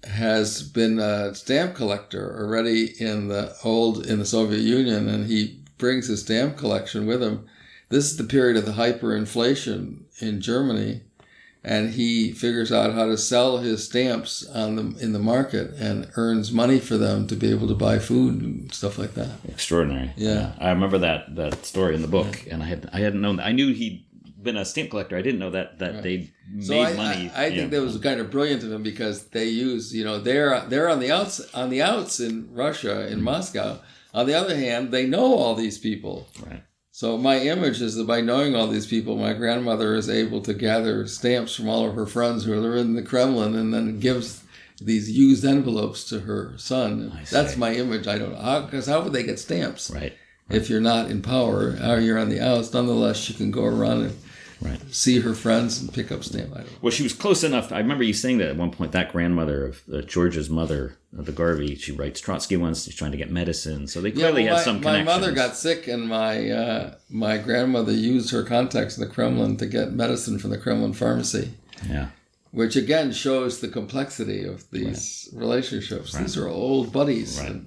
has been a stamp collector already in the Soviet Union, and he brings his stamp collection with him. This is the period of the hyperinflation in Germany, and he figures out how to sell his stamps in the market and earns money for them to be able to buy food and stuff like that. Extraordinary. Yeah. I remember that story in the book, and I hadn't known that. I knew he'd been a stamp collector. I didn't know that they made money. I think that was kind of brilliant of him because they use, they're on the outs in Russia, in Moscow. On the other hand, they know all these people. Right. So my image is that by knowing all these people, my grandmother is able to gather stamps from all of her friends who are in the Kremlin and then gives these used envelopes to her son. That's my image. I don't know. Because how would they get stamps? Right. If you're not in power, or you're on the outs, nonetheless, she can go around and see her friends and pick up stamps. Well, she was close enough. I remember you saying that at one point, that grandmother of George's mother, the Gourevitch, she writes Trotsky once. She's trying to get medicine. So they clearly had some connections. My mother got sick, and my grandmother used her contacts in the Kremlin to get medicine from the Kremlin pharmacy. Yeah. which again shows the complexity of these relationships. Right. These are old buddies. Right.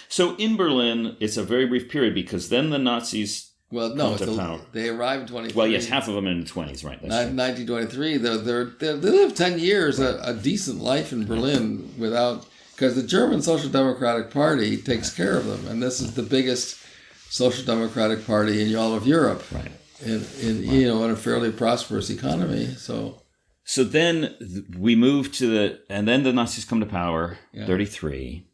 So in Berlin, it's a very brief period because then the Nazis Well, no, come to power. They arrived in 23. Well, yes, half of them in the 20s, right? That's true. 1923. They lived 10 years, a decent life in Berlin without, because the German Social Democratic Party takes care of them, and this is the biggest Social Democratic Party in all of Europe. Right. In a fairly prosperous economy. So then we move and then the Nazis come to power, 33.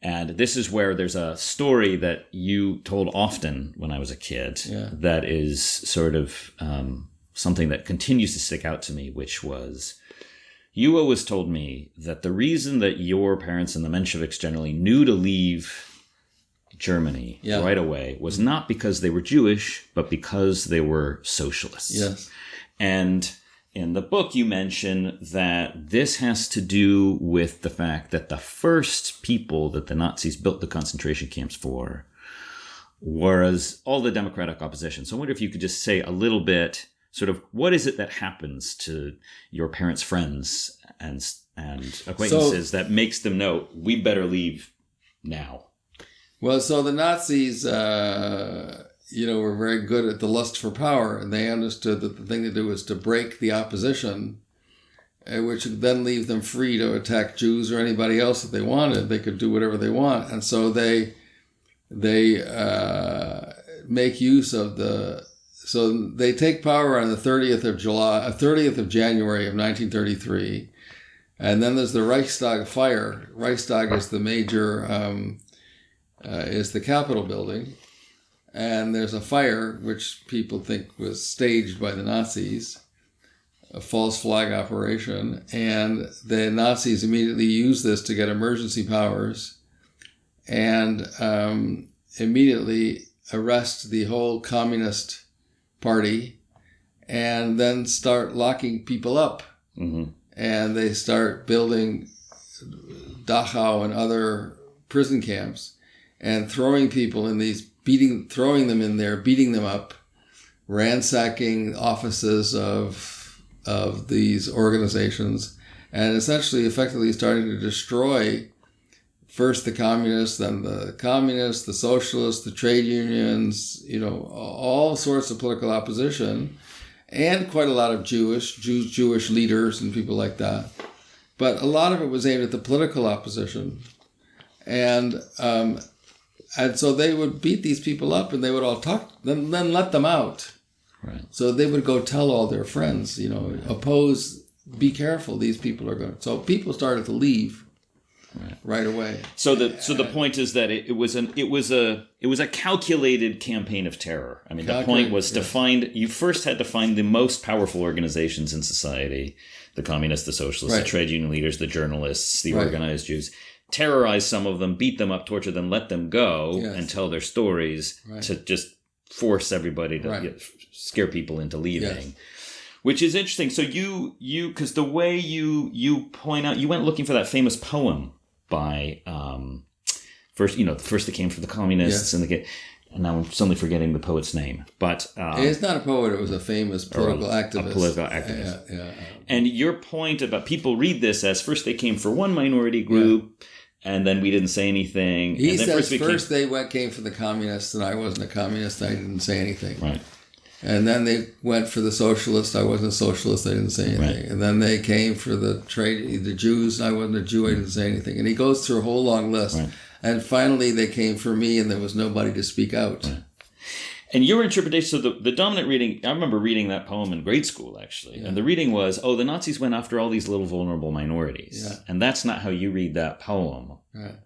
And this is where there's a story that you told often when I was a kid that is sort of something that continues to stick out to me, which was, you always told me that the reason that your parents and the Mensheviks generally knew to leave Germany right away was not because they were Jewish, but because they were socialists. Yes. And in the book, you mention that this has to do with the fact that the first people that the Nazis built the concentration camps for was all the democratic opposition. So I wonder if you could just say a little bit, sort of, what is it that happens to your parents' friends and acquaintances that makes them know we better leave now? Well, so the Nazis, were very good at the lust for power, and they understood that the thing to do was to break the opposition, which would then leave them free to attack Jews or anybody else that they wanted. They could do whatever they want, and so they make use of So they take power on the 30th of January of 1933, and then there's the Reichstag fire. Reichstag is the major. Is the Capitol building, and there's a fire which people think was staged by the Nazis, a false flag operation, and the Nazis immediately use this to get emergency powers and immediately arrest the whole Communist Party and then start locking people up. Mm-hmm. And they start building Dachau and other prison camps and throwing people in these, throwing them in there, beating them up, ransacking offices of these organizations, and essentially effectively starting to destroy first the communists, then the socialists, the trade unions, all sorts of political opposition, and quite a lot of Jewish leaders and people like that. But a lot of it was aimed at the political opposition. And so they would beat these people up and they would all talk, then let them out. Right. So they would go tell all their friends, oppose, be careful, these people are going to. So people started to leave right away. So the point is that it was a calculated campaign of terror. I mean, the point was to you first had to find the most powerful organizations in society, the communists, the socialists, the trade union leaders, the journalists, the organized Jews. Terrorize some of them, beat them up, torture them, let them go, and tell their stories to just force everybody to scare people into leaving, which is interesting. So you because the way you point out, you went looking for that famous poem by first it came from the communists and now I'm suddenly forgetting the poet's name, but it's not a poet. It was a famous political activist. A political activist. And your point about people read this as first they came for one minority group. Yeah. And then we didn't say anything. He says first they came for the communists, and I wasn't a communist. I didn't say anything. Right. And then they went for the socialists. I wasn't a socialist. I didn't say anything. Right. And then they came for the Jews, and I wasn't a Jew. I didn't say anything. And he goes through a whole long list. Right. And finally, they came for me, and there was nobody to speak out. Right. And your interpretation, so the dominant reading, I remember reading that poem in grade school, actually. Yeah. And the reading was, the Nazis went after all these little vulnerable minorities. Yeah. And that's not how you read that poem. Right.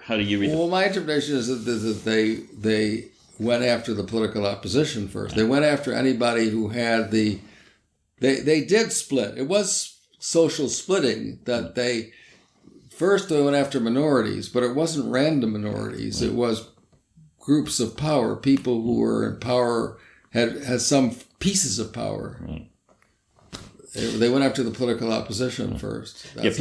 How do you read it? Well, my interpretation is that they went after the political opposition first. Right. They went after anybody who had they did split. It was social splitting that they went after minorities, but it wasn't random minorities. Right. It was groups of power, people who were in power, had some pieces of power. Right. They went after the political opposition first. That's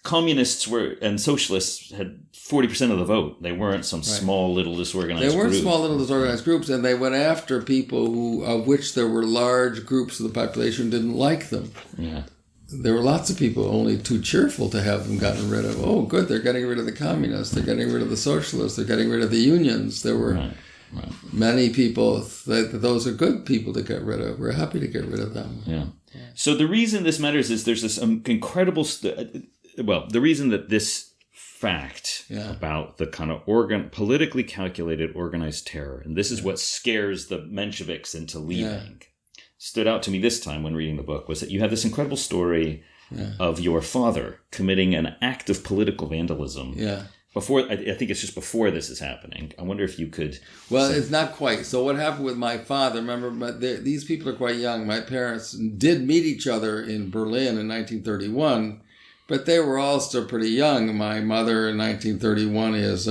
communists and socialists had 40% of the vote. They weren't some small little disorganized groups. They weren't small little disorganized groups, and they went after people of which there were large groups of the population didn't like them. Yeah. there were lots of people only too cheerful to have them gotten rid of. Oh, good, they're getting rid of the communists, they're getting rid of the socialists, they're getting rid of the unions. There were many people that those are good people to get rid of. We're happy to get rid of them. Yeah. So the reason this matters is there's this incredible... the reason that this fact about the kind of politically calculated organized terror, and this is what scares the Mensheviks into leaving, stood out to me this time when reading the book, was that you have this incredible story of your father committing an act of political vandalism. Yeah. Before, I think it's just before this is happening. I wonder if you could... Well, it's not quite. So what happened with my father, remember, these people are quite young. My parents did meet each other in Berlin in 1931, but they were all still pretty young. My mother in 1931 is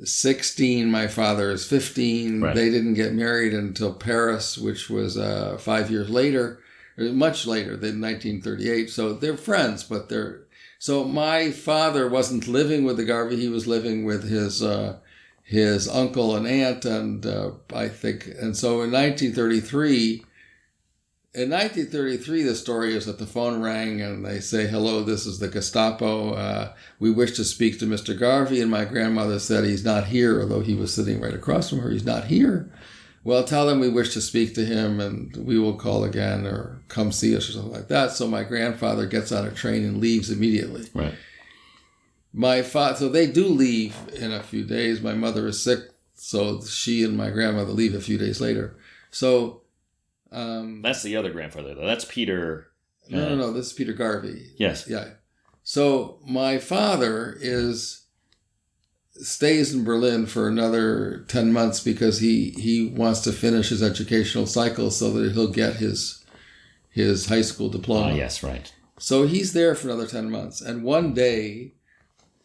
16. My father is 15. Right. They didn't get married until Paris, which was 5 years later, much later than 1938. So they're friends, but they're... So my father wasn't living with the Garvey. He was living with his uncle and aunt, and I think, and so in 1933, the story is that the phone rang and they say, "Hello, this is the Gestapo. We wish to speak to Mr. Garvey." And my grandmother said, "He's not here," although he was sitting right across from her. "He's not here." "Well, tell them we wish to speak to him and we will call again or come see us," or something like that. So my grandfather gets on a train and leaves immediately. Right. So they do leave in a few days. My mother is sick, so she and my grandmother leave a few days later. So... that's the other grandfather, though. That's Peter... No. This is Peter Garvey. Yes. Yeah. So my father stays in Berlin for another 10 months because he wants to finish his educational cycle so that he'll get his high school diploma. Yes, right. So he's there for another 10 months. And one day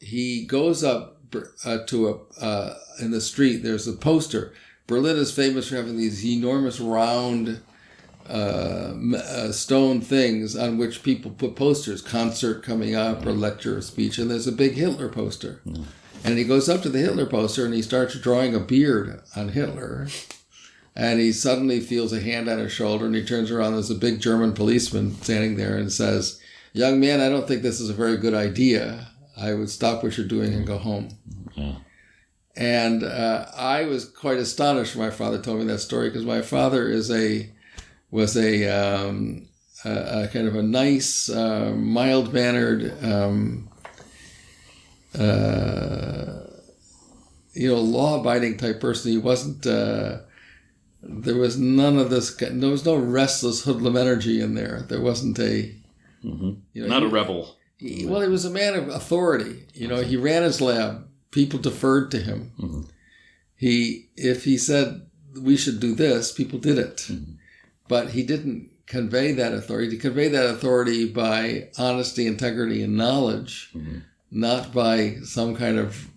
he goes up in the street. There's a poster. Berlin is famous for having these enormous round stone things on which people put posters, concert coming up or lecture or speech. And there's a big Hitler poster. Mm. And he goes up to the Hitler poster and he starts drawing a beard on Hitler. And he suddenly feels a hand on his shoulder and he turns around. There's a big German policeman standing there and says, "Young man, I don't think this is a very good idea. I would stop what you're doing and go home." Yeah. And I was quite astonished when my father told me that story because my father was a kind of a nice, mild-mannered, law-abiding type person. He wasn't. There was none of this. There was no restless hoodlum energy in there. There wasn't a. Mm-hmm. Not a rebel. He was a man of authority. He ran his lab. People deferred to him. Mm-hmm. If he said we should do this, people did it. Mm-hmm. But he didn't convey that authority. He conveyed that authority by honesty, integrity, and knowledge, mm-hmm. not by some kind of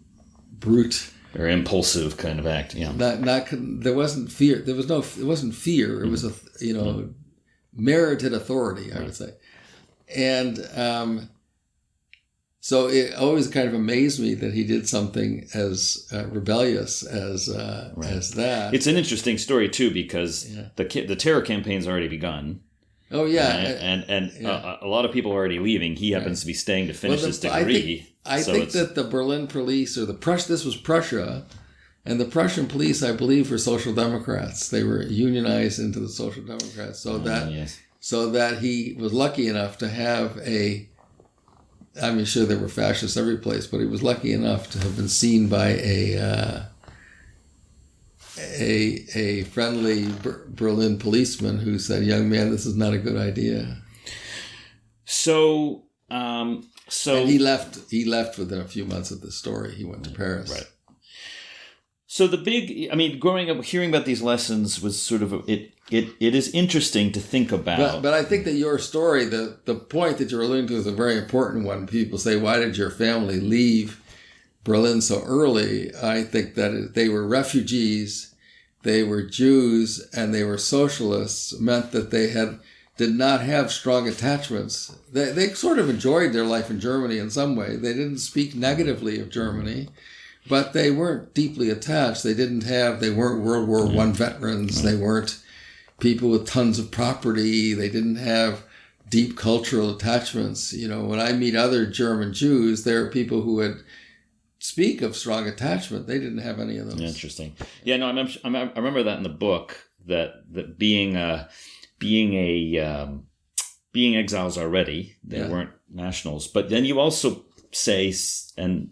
brute or impulsive kind of act. Yeah. There wasn't fear. It wasn't fear. It was merited authority, I would say. And so it always kind of amazed me that he did something as rebellious as that. It's an interesting story too because the terror campaign's already begun. Oh yeah, and a lot of people are already leaving. He happens to be staying to finish his degree. I think that the Berlin police or this was Prussia, and the Prussian police, I believe, were Social Democrats. They were unionized into the Social Democrats, so that he was lucky enough to have I'm sure there were fascists every place, but he was lucky enough to have been seen by a friendly Berlin policeman who said, "Young man, this is not a good idea." So and he left. He left within a few months of the story. He went to Paris. Right. So growing up, hearing about these lessons was sort of it is interesting to think about. But I think that your story, the point that you're alluding to, is a very important one. People say, "Why did your family leave Berlin so early?" I think that they were refugees, they were Jews, and they were socialists. Meant that they did not have strong attachments. They sort of enjoyed their life in Germany in some way. They didn't speak negatively of Germany. But they weren't deeply attached. They weren't World War I veterans. They weren't people with tons of property. They didn't have deep cultural attachments. When I meet other German Jews, there are people who would speak of strong attachment. They didn't have any of those. Interesting. Yeah, no, I remember that in the book, that being exiles already, they weren't nationals. But then you also say, and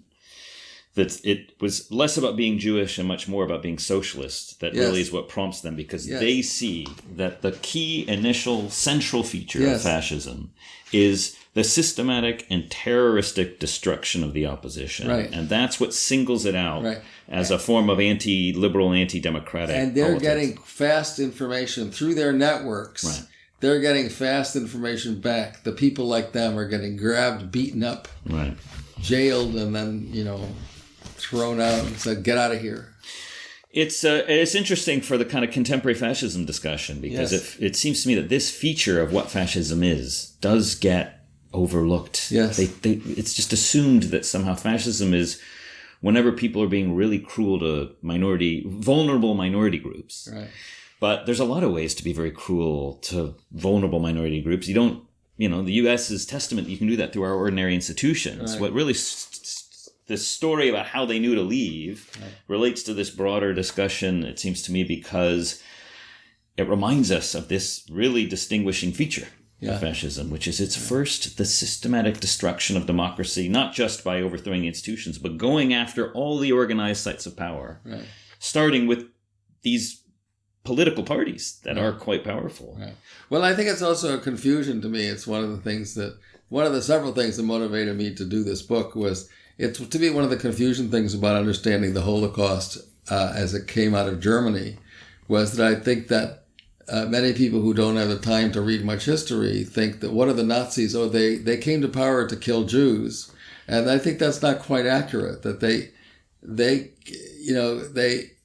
that it was less about being Jewish and much more about being socialist. That really is what prompts them, because they see that the key initial central feature of fascism is the systematic and terroristic destruction of the opposition. Right. And that's what singles it out as a form of anti-liberal, anti-democratic And they're politics. getting fast information through their networks. Right. They're getting fast information back. The people like them are getting grabbed, beaten up, jailed, and then, thrown out and said, get out of here. It's interesting for the kind of contemporary fascism discussion, because it seems to me that this feature of what fascism does get overlooked. Yes. It's just assumed that somehow fascism is whenever people are being really cruel to vulnerable minority groups. Right. But there's a lot of ways to be very cruel to vulnerable minority groups. You don't, the U.S. is testament. You can do that through our ordinary institutions. Right. What really this story about how they knew to leave relates to this broader discussion, it seems to me, because it reminds us of this really distinguishing feature of fascism, which is first the systematic destruction of democracy, not just by overthrowing institutions, but going after all the organized sites of power, starting with these political parties that are quite powerful. Right. Well, I think it's also a confusion to me. It's one of the several things that motivated me to do this book was, it's to me one of the confusion things about understanding the Holocaust as it came out of Germany, was that I think that many people who don't have the time to read much history think that what are the Nazis? Oh, they came to power to kill Jews. And I think that's not quite accurate, that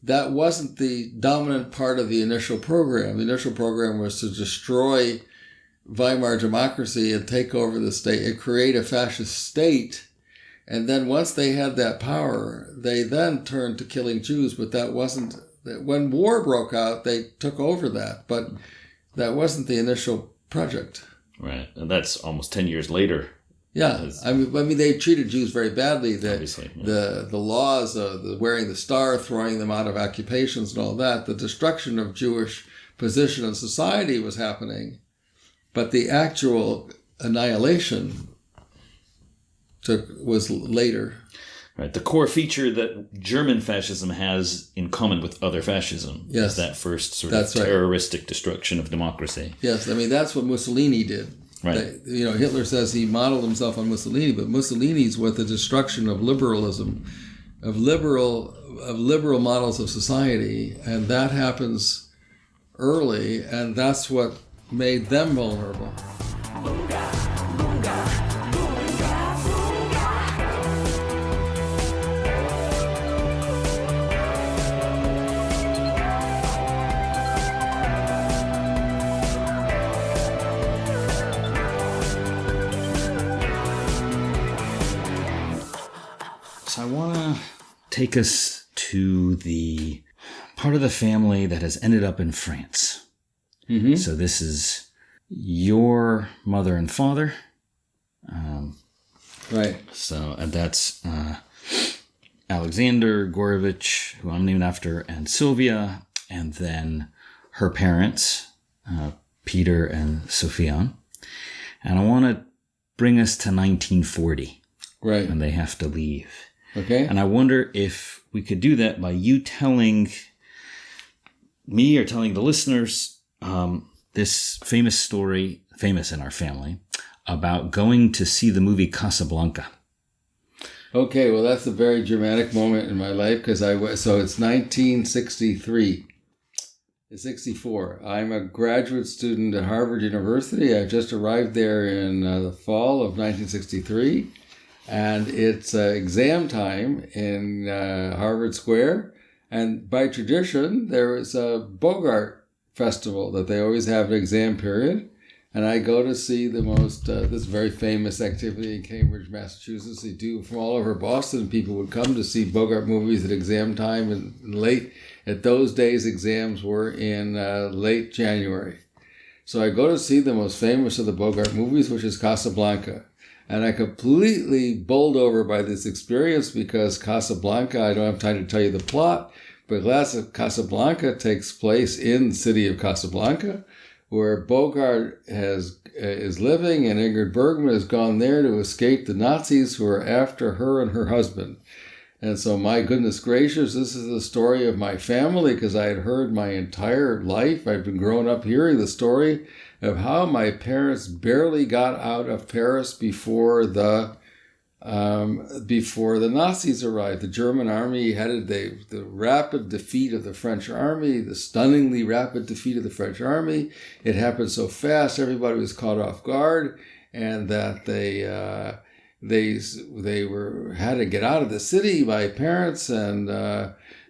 that wasn't the dominant part of the initial program. The initial program was to destroy Weimar democracy and take over the state and create a fascist state. And then once they had that power, they then turned to killing Jews. But that wasn't, when war broke out, they took over that. But that wasn't the initial project. Right. And that's almost 10 years later. Yeah. I mean, they treated Jews very badly. The laws of the wearing the star, throwing them out of occupations and all that, the destruction of Jewish position in society was happening. But the actual annihilation was later. Right. The core feature that German fascism has in common with other fascism is that first sort of terroristic destruction of democracy. Yes, I mean, that's what Mussolini did. Right. Hitler says he modeled himself on Mussolini, but Mussolini's with the destruction of liberalism, of liberal models of society, and that happens early, and that's what made them vulnerable. So I want to take us to the part of the family that has ended up in France. Mm-hmm. So this is your mother and father. Right. So, and that's Alexander Gourevitch, who I'm named after, and Sylvia, and then her parents, Peter and Sophia. And I want to bring us to 1940. Right. When they have to leave. Okay. And I wonder if we could do that by you telling me or telling the listeners this famous story, famous in our family, about going to see the movie Casablanca. Okay, well, that's a very dramatic moment in my life because so it's 1963. It's 64. I'm a graduate student at Harvard University. I just arrived there in the fall of 1963. And it's exam time in Harvard Square. And by tradition, there is a Bogart festival that they always have an exam period. And I go to see the most, this very famous activity in Cambridge, Massachusetts. They do from all over Boston. People would come to see Bogart movies at exam time and late. At those days, exams were in late January. So I go to see the most famous of the Bogart movies, which is Casablanca. And I completely bowled over by this experience because Casablanca, I don't have time to tell you the plot, but Casablanca takes place in the city of Casablanca, where Bogart is living, and Ingrid Bergman has gone there to escape the Nazis who are after her and her husband. And so, my goodness gracious, this is the story of my family, because I had heard my entire life, I've been growing up hearing the story of how my parents barely got out of Paris before the Nazis arrived. The German army headed the rapid defeat of the French army, the stunningly rapid defeat of the French army. It happened so fast, everybody was caught off guard, and that they had to get out of the city. My parents, and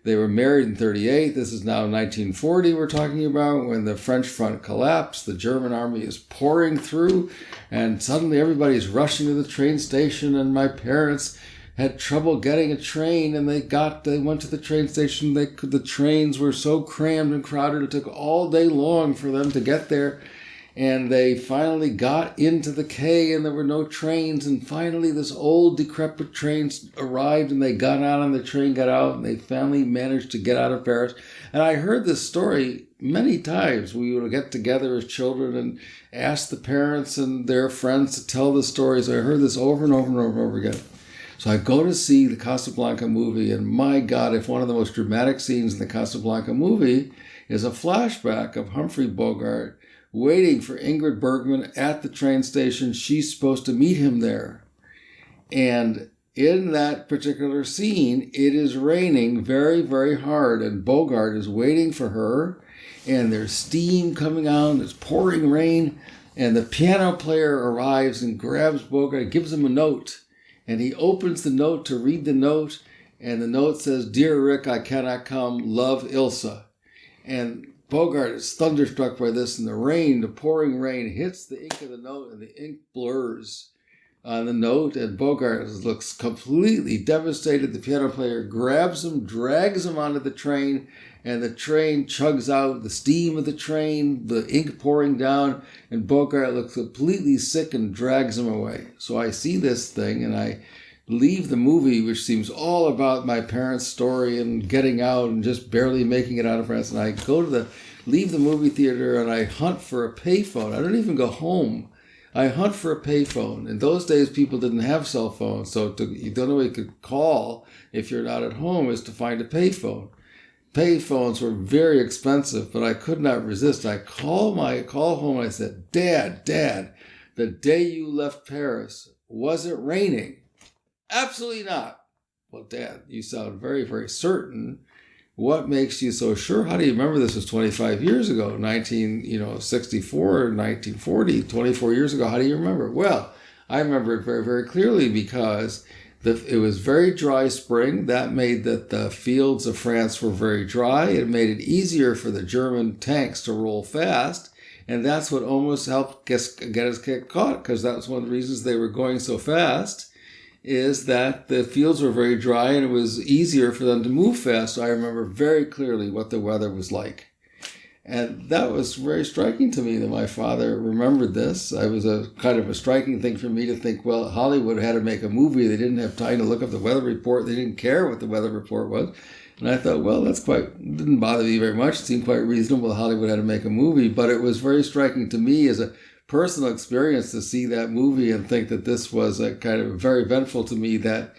they were married in 1938. This is now 1940 we're talking about, when the French front collapsed. The German army is pouring through, and suddenly everybody's rushing to the train station, and my parents had trouble getting a train, and they went to the train station. The trains were so crammed and crowded, it took all day long for them to get there. And they finally got into the quay, and there were no trains. And finally, this old, decrepit train arrived, and they got on, and the train got out, and they finally managed to get out of Paris. And I heard this story many times. We would get together as children and ask the parents and their friends to tell the stories. I heard this over and over and over and over again. So I go to see the Casablanca movie, and my God, if one of the most dramatic scenes in the Casablanca movie is a flashback of Humphrey Bogart waiting for Ingrid Bergman at the train station. She's supposed to meet him there. And in that particular scene, it is raining very, very hard, and Bogart is waiting for her, and there's steam coming out, and it's pouring rain, and the piano player arrives and grabs Bogart, gives him a note, and he opens the note to read the note, and the note says, "Dear Rick, I cannot come, love, Ilsa." And Bogart is thunderstruck by this, and the pouring rain hits the ink of the note, and the ink blurs on the note, and Bogart looks completely devastated. The piano player grabs him, drags him onto the train, and the train chugs out, the steam of the train, the ink pouring down, and Bogart looks completely sick and drags him away. So I see this thing, and I leave the movie, which seems all about my parents' story and getting out and just barely making it out of France. And I leave the movie theater, and I hunt for a payphone. I don't even go home. I hunt for a payphone. In those days, people didn't have cell phones, so the only way you could call if you're not at home is to find a payphone. Payphones were very expensive, but I could not resist. I call home, and I said, Dad, the day you left Paris, was it raining? Absolutely not. Well, Dad, you sound very, very certain. What makes you so sure? How do you remember this was 25 years ago, 1964, 1940, 24 years ago? How do you remember? Well, I remember it very, very clearly because it was very dry spring. That made that the fields of France were very dry. It made it easier for the German tanks to roll fast. And that's what almost helped get us get caught, because that was one of the reasons they were going so fast, is that the fields were very dry and it was easier for them to move fast. So I remember very clearly what the weather was like. And that was very striking to me that my father remembered this. It was a kind of a striking thing for me to think, well, Hollywood had to make a movie. They didn't have time to look up the weather report. They didn't care what the weather report was. And I thought, well, didn't bother me very much. It seemed quite reasonable. Hollywood had to make a movie. But it was very striking to me as a personal experience to see that movie and think that this was a kind of very eventful to me, that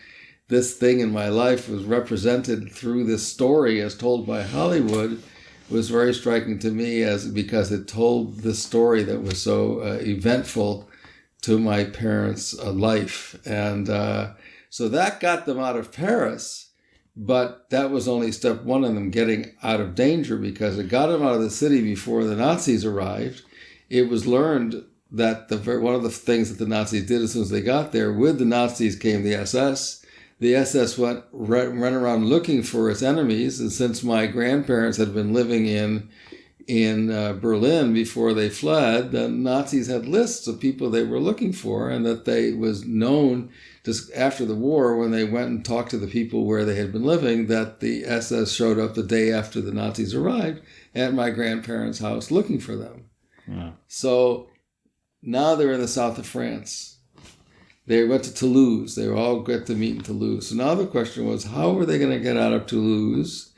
this thing in my life was represented through this story as told by Hollywood. Was very striking to me because it told this story that was so eventful to my parents' life. And so that got them out of Paris, but that was only step one in them getting out of danger, because it got them out of the city before the Nazis arrived. It was learned that one of the things that the Nazis did as soon as they got there, with the Nazis came the SS. The SS went around looking for its enemies, and since my grandparents had been living in Berlin before they fled, the Nazis had lists of people they were looking for, and that they was known just after the war, when they went and talked to the people where they had been living, that the SS showed up the day after the Nazis arrived at my grandparents' house looking for them. Yeah. So now they're in the south of France. They went to Toulouse. They all got to meet in Toulouse. So now the question was, how were they going to get out of Toulouse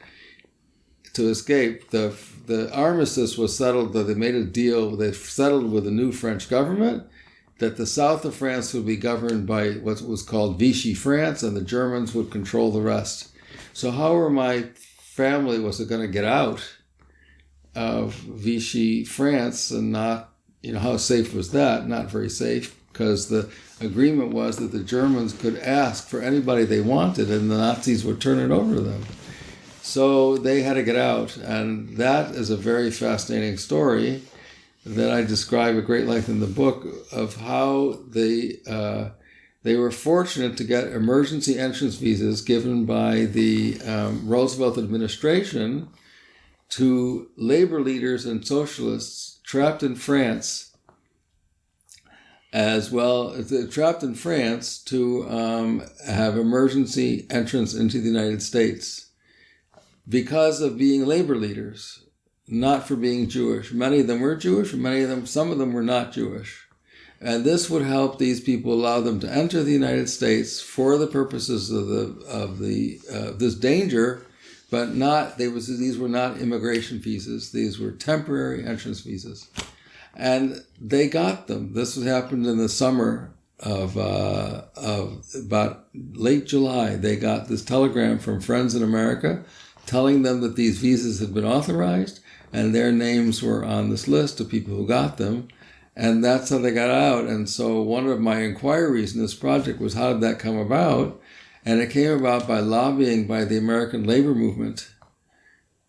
to escape? The armistice was settled, that they made a deal, they settled with the new French government that the south of France would be governed by what was called Vichy France, and the Germans would control the rest. So how were my family, was it going to get out of Vichy France and not, how safe was that? Not very safe, because the agreement was that the Germans could ask for anybody they wanted and the Nazis would turn it over to them. So they had to get out, and that is a very fascinating story that I describe at great length in the book of how they were fortunate to get emergency entrance visas given by the Roosevelt administration to labor leaders and socialists trapped in France, as well trapped in France to have emergency entrance into the United States because of being labor leaders. Not for being Jewish. Many of them were Jewish, and some of them were not Jewish. And this would help these people, allow them to enter the United States for the purposes of this danger, but these were not immigration visas. These were temporary entrance visas. And they got them. This happened in the summer of about late July. They got this telegram from friends in America telling them that these visas had been authorized, and their names were on this list of people who got them. And that's how they got out. And so one of my inquiries in this project was, how did that come about? And it came about by lobbying by the American labor movement,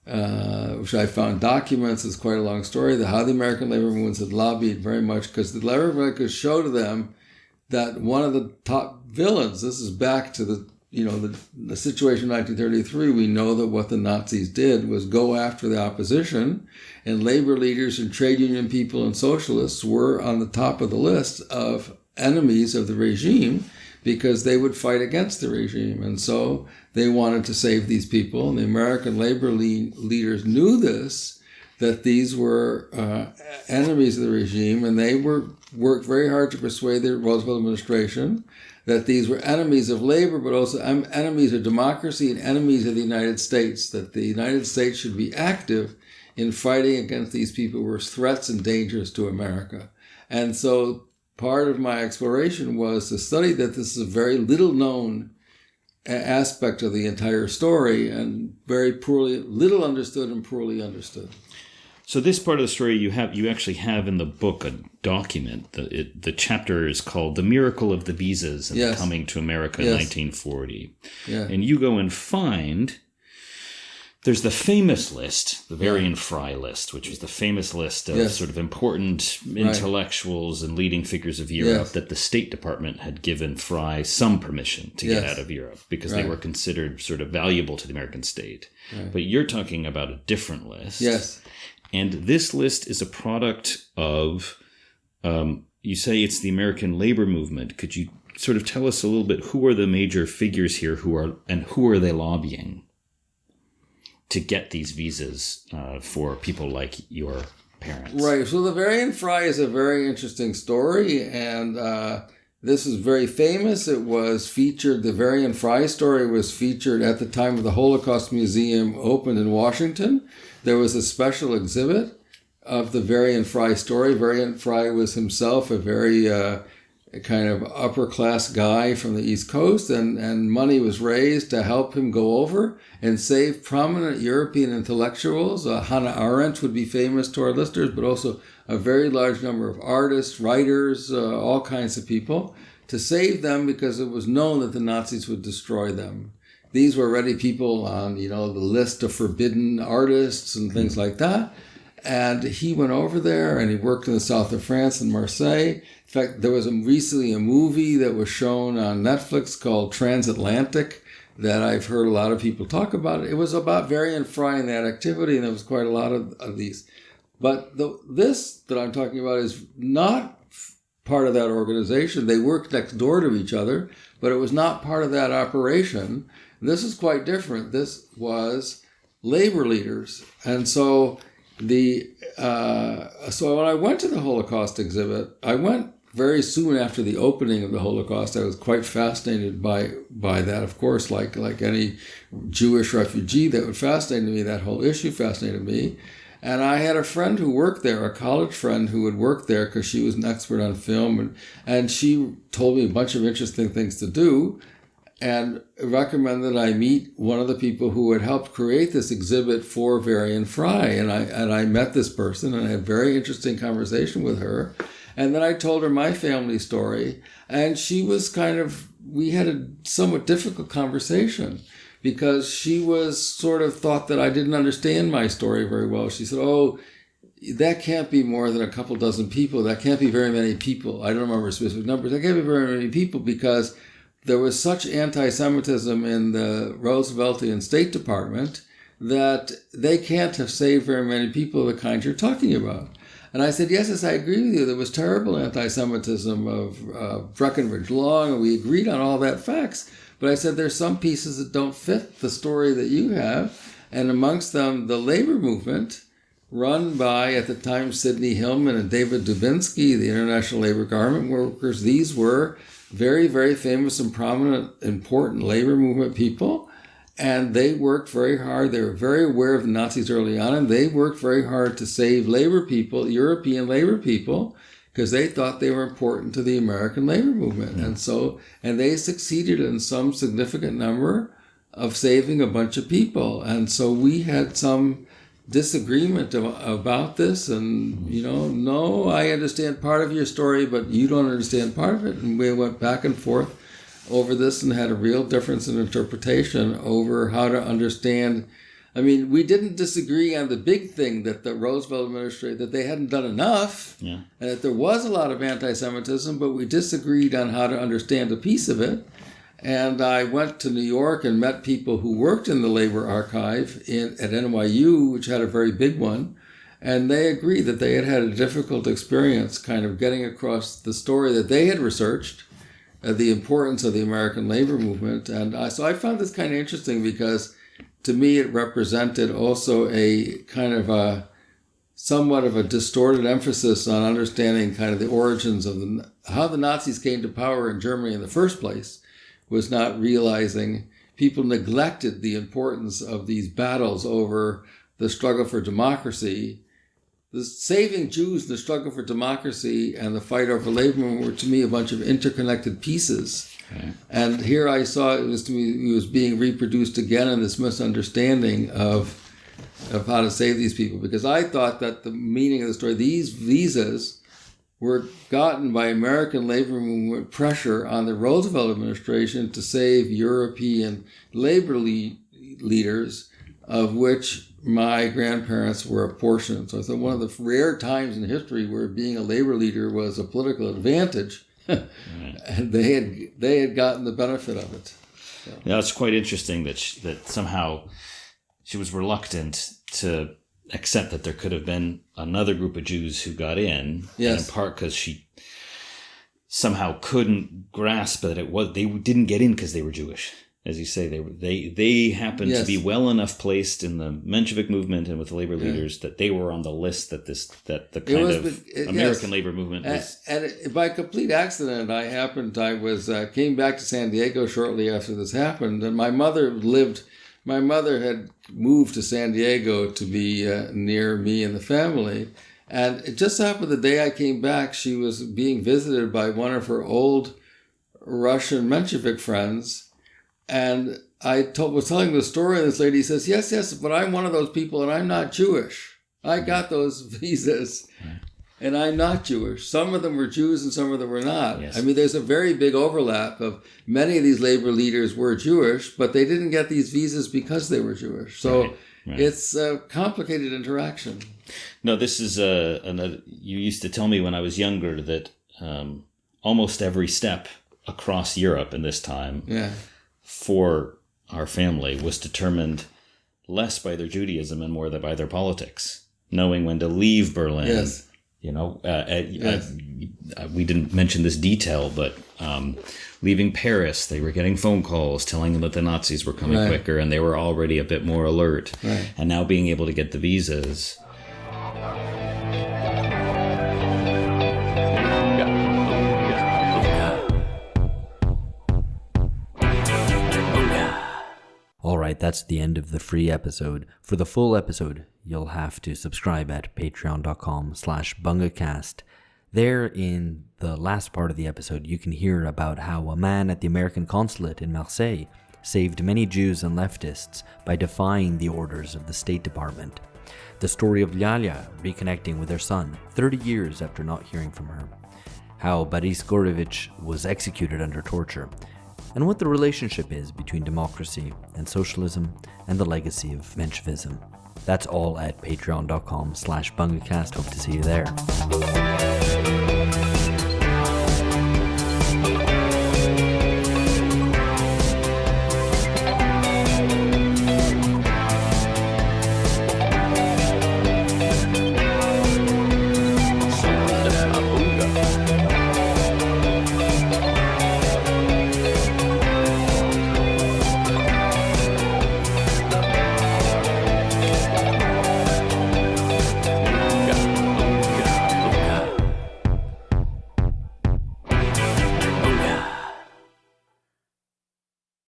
which I found documents. It's quite a long story, how the American labor movements had lobbied very much, because the labor movement could show to them that one of the top villains, this is back to the situation in 1933, we know that what the Nazis did was go after the opposition, and labor leaders and trade union people and socialists were on the top of the list of enemies of the regime because they would fight against the regime. And so they wanted to save these people, and the American labor leaders knew this, that these were enemies of the regime, and they worked very hard to persuade the Roosevelt administration that these were enemies of labor, but also enemies of democracy and enemies of the United States, that the United States should be active in fighting against these people who were threats and dangers to America. And so part of my exploration was to study that this is a very little known aspect of the entire story, and little understood and poorly understood. So this part of the story you actually have in the book a document. The chapter is called "The Miracle of the Visas and the Coming to America in 1940." Yeah. And you go and find there's the famous list, the Varian Fry list, which was the famous list of sort of important intellectuals and leading figures of Europe that the State Department had given Fry some permission to get out of Europe because they were considered sort of valuable to the American state. Right. But you're talking about a different list. Yes. And this list is a product of, you say it's the American labor movement. Could you sort of tell us a little bit, who are the major figures here who are they lobbying to get these visas for people like your parents? Right. So the Varian Fry is a very interesting story, and this is very famous. It was featured, the Varian Fry story was featured at the time of the Holocaust Museum opened in Washington. There was a special exhibit of the Varian Fry story. Varian Fry was himself a very kind of upper-class guy from the East Coast, and money was raised to help him go over and save prominent European intellectuals. Hannah Arendt would be famous to our listeners, but also a very large number of artists, writers, all kinds of people, to save them because it was known that the Nazis would destroy them. These were already people on, the list of forbidden artists and things like that. And he went over there and he worked in the south of France in Marseille. In fact, there was recently a movie that was shown on Netflix called Transatlantic that I've heard a lot of people talk about. It was about Varian Fry and that activity, and there was quite a lot of these. But this that I'm talking about is not part of that organization. They worked next door to each other, but it was not part of that operation. This is quite different. This was labor leaders. And so So when I went to the Holocaust exhibit, I went very soon after the opening of the Holocaust. I was quite fascinated by that, of course, like any Jewish refugee. That would fascinate me. That whole issue fascinated me. And I had a friend who worked there, a college friend who had worked there because she was an expert on film, and she told me a bunch of interesting things to do, and recommended I meet one of the people who had helped create this exhibit for Varian Fry. And I met this person and I had a very interesting conversation with her. And then I told her my family story, and she was we had a somewhat difficult conversation because she was sort of thought that I didn't understand my story very well. She said, "Oh, that can't be more than a couple dozen people. That can't be very many people. I don't remember specific numbers. That can't be very many people because there was such anti-Semitism in the Rooseveltian State Department that they can't have saved very many people of the kind you're talking about." And I said, yes, I agree with you. There was terrible anti-Semitism of Breckinridge Long, and we agreed on all that facts. But I said, there's some pieces that don't fit the story that you have, and amongst them, the labor movement, run by, at the time, Sidney Hillman and David Dubinsky, the International Labor Garment Workers. These were very, very famous and prominent, important labor movement people. And they worked very hard. They were very aware of the Nazis early on, and they worked very hard to save labor people, European labor people, because they thought they were important to the American labor movement. Mm. And they succeeded in some significant number of saving a bunch of people. And so we had some disagreement about this, and, no, I understand part of your story, but you don't understand part of it. And we went back and forth over this and had a real difference in interpretation over how to understand. I mean, we didn't disagree on the big thing that the Roosevelt administration, that they hadn't done enough, and that there was a lot of anti-Semitism, but we disagreed on how to understand a piece of it. And I went to New York and met people who worked in the labor archive at NYU, which had a very big one, and they agreed that they had had a difficult experience kind of getting across the story that they had researched, the importance of the American labor movement. And so I found this kind of interesting because to me it represented also a kind of somewhat of a distorted emphasis on understanding kind of the origins of how the Nazis came to power in Germany in the first place, was not realizing people neglected the importance of these battles over the struggle for democracy. The saving Jews, the struggle for democracy, and the fight over labor movement were, to me, a bunch of interconnected pieces. Okay. And here I saw it was being reproduced again in this misunderstanding of how to save these people. Because I thought that the meaning of the story, these visas were gotten by American labor movement pressure on the Roosevelt administration to save European labor leaders, of which my grandparents were a portion. So I thought one of the rare times in history where being a labor leader was a political advantage, and they had gotten the benefit of it. So. Yeah, it's quite interesting that somehow she was reluctant to accept that there could have been another group of Jews who got in, and in part because she somehow couldn't grasp that they didn't get in because they were Jewish. As you say, they happened to be well enough placed in the Menshevik movement and with the labor leaders that they were on the list that the kind of American labor movement was. And by complete accident, I came back to San Diego shortly after this happened, and my mother had moved to San Diego to be near me and the family. And it just happened the day I came back, she was being visited by one of her old Russian Menshevik friends. And I was telling the story, and this lady says, yes, but I'm one of those people, and I'm not Jewish. I got those visas, and I'm not Jewish. Some of them were Jews, and some of them were not. Yes. I mean, there's a very big overlap of many of these labor leaders were Jewish, but they didn't get these visas because they were Jewish. So it's a complicated interaction. No, this is another. You used to tell me when I was younger that almost every step across Europe in this time for our family was determined less by their Judaism and more by their politics, knowing when to leave Berlin. Yes. We didn't mention this detail, but leaving Paris, they were getting phone calls telling them that the Nazis were coming quicker, and they were already a bit more alert. Right. And now being able to get the visas Alright, that's the end of the free episode. For the full episode, you'll have to subscribe at patreon.com/bungacast. There, in the last part of the episode, you can hear about how a man at the American consulate in Marseille saved many Jews and leftists by defying the orders of the State Department. The story of Lyalia reconnecting with her son 30 years after not hearing from her. How Peter Gourevitch was executed under torture. And what the relationship is between democracy and socialism and the legacy of Menshevism. That's all at patreon.com/bungacast. Hope to see you there.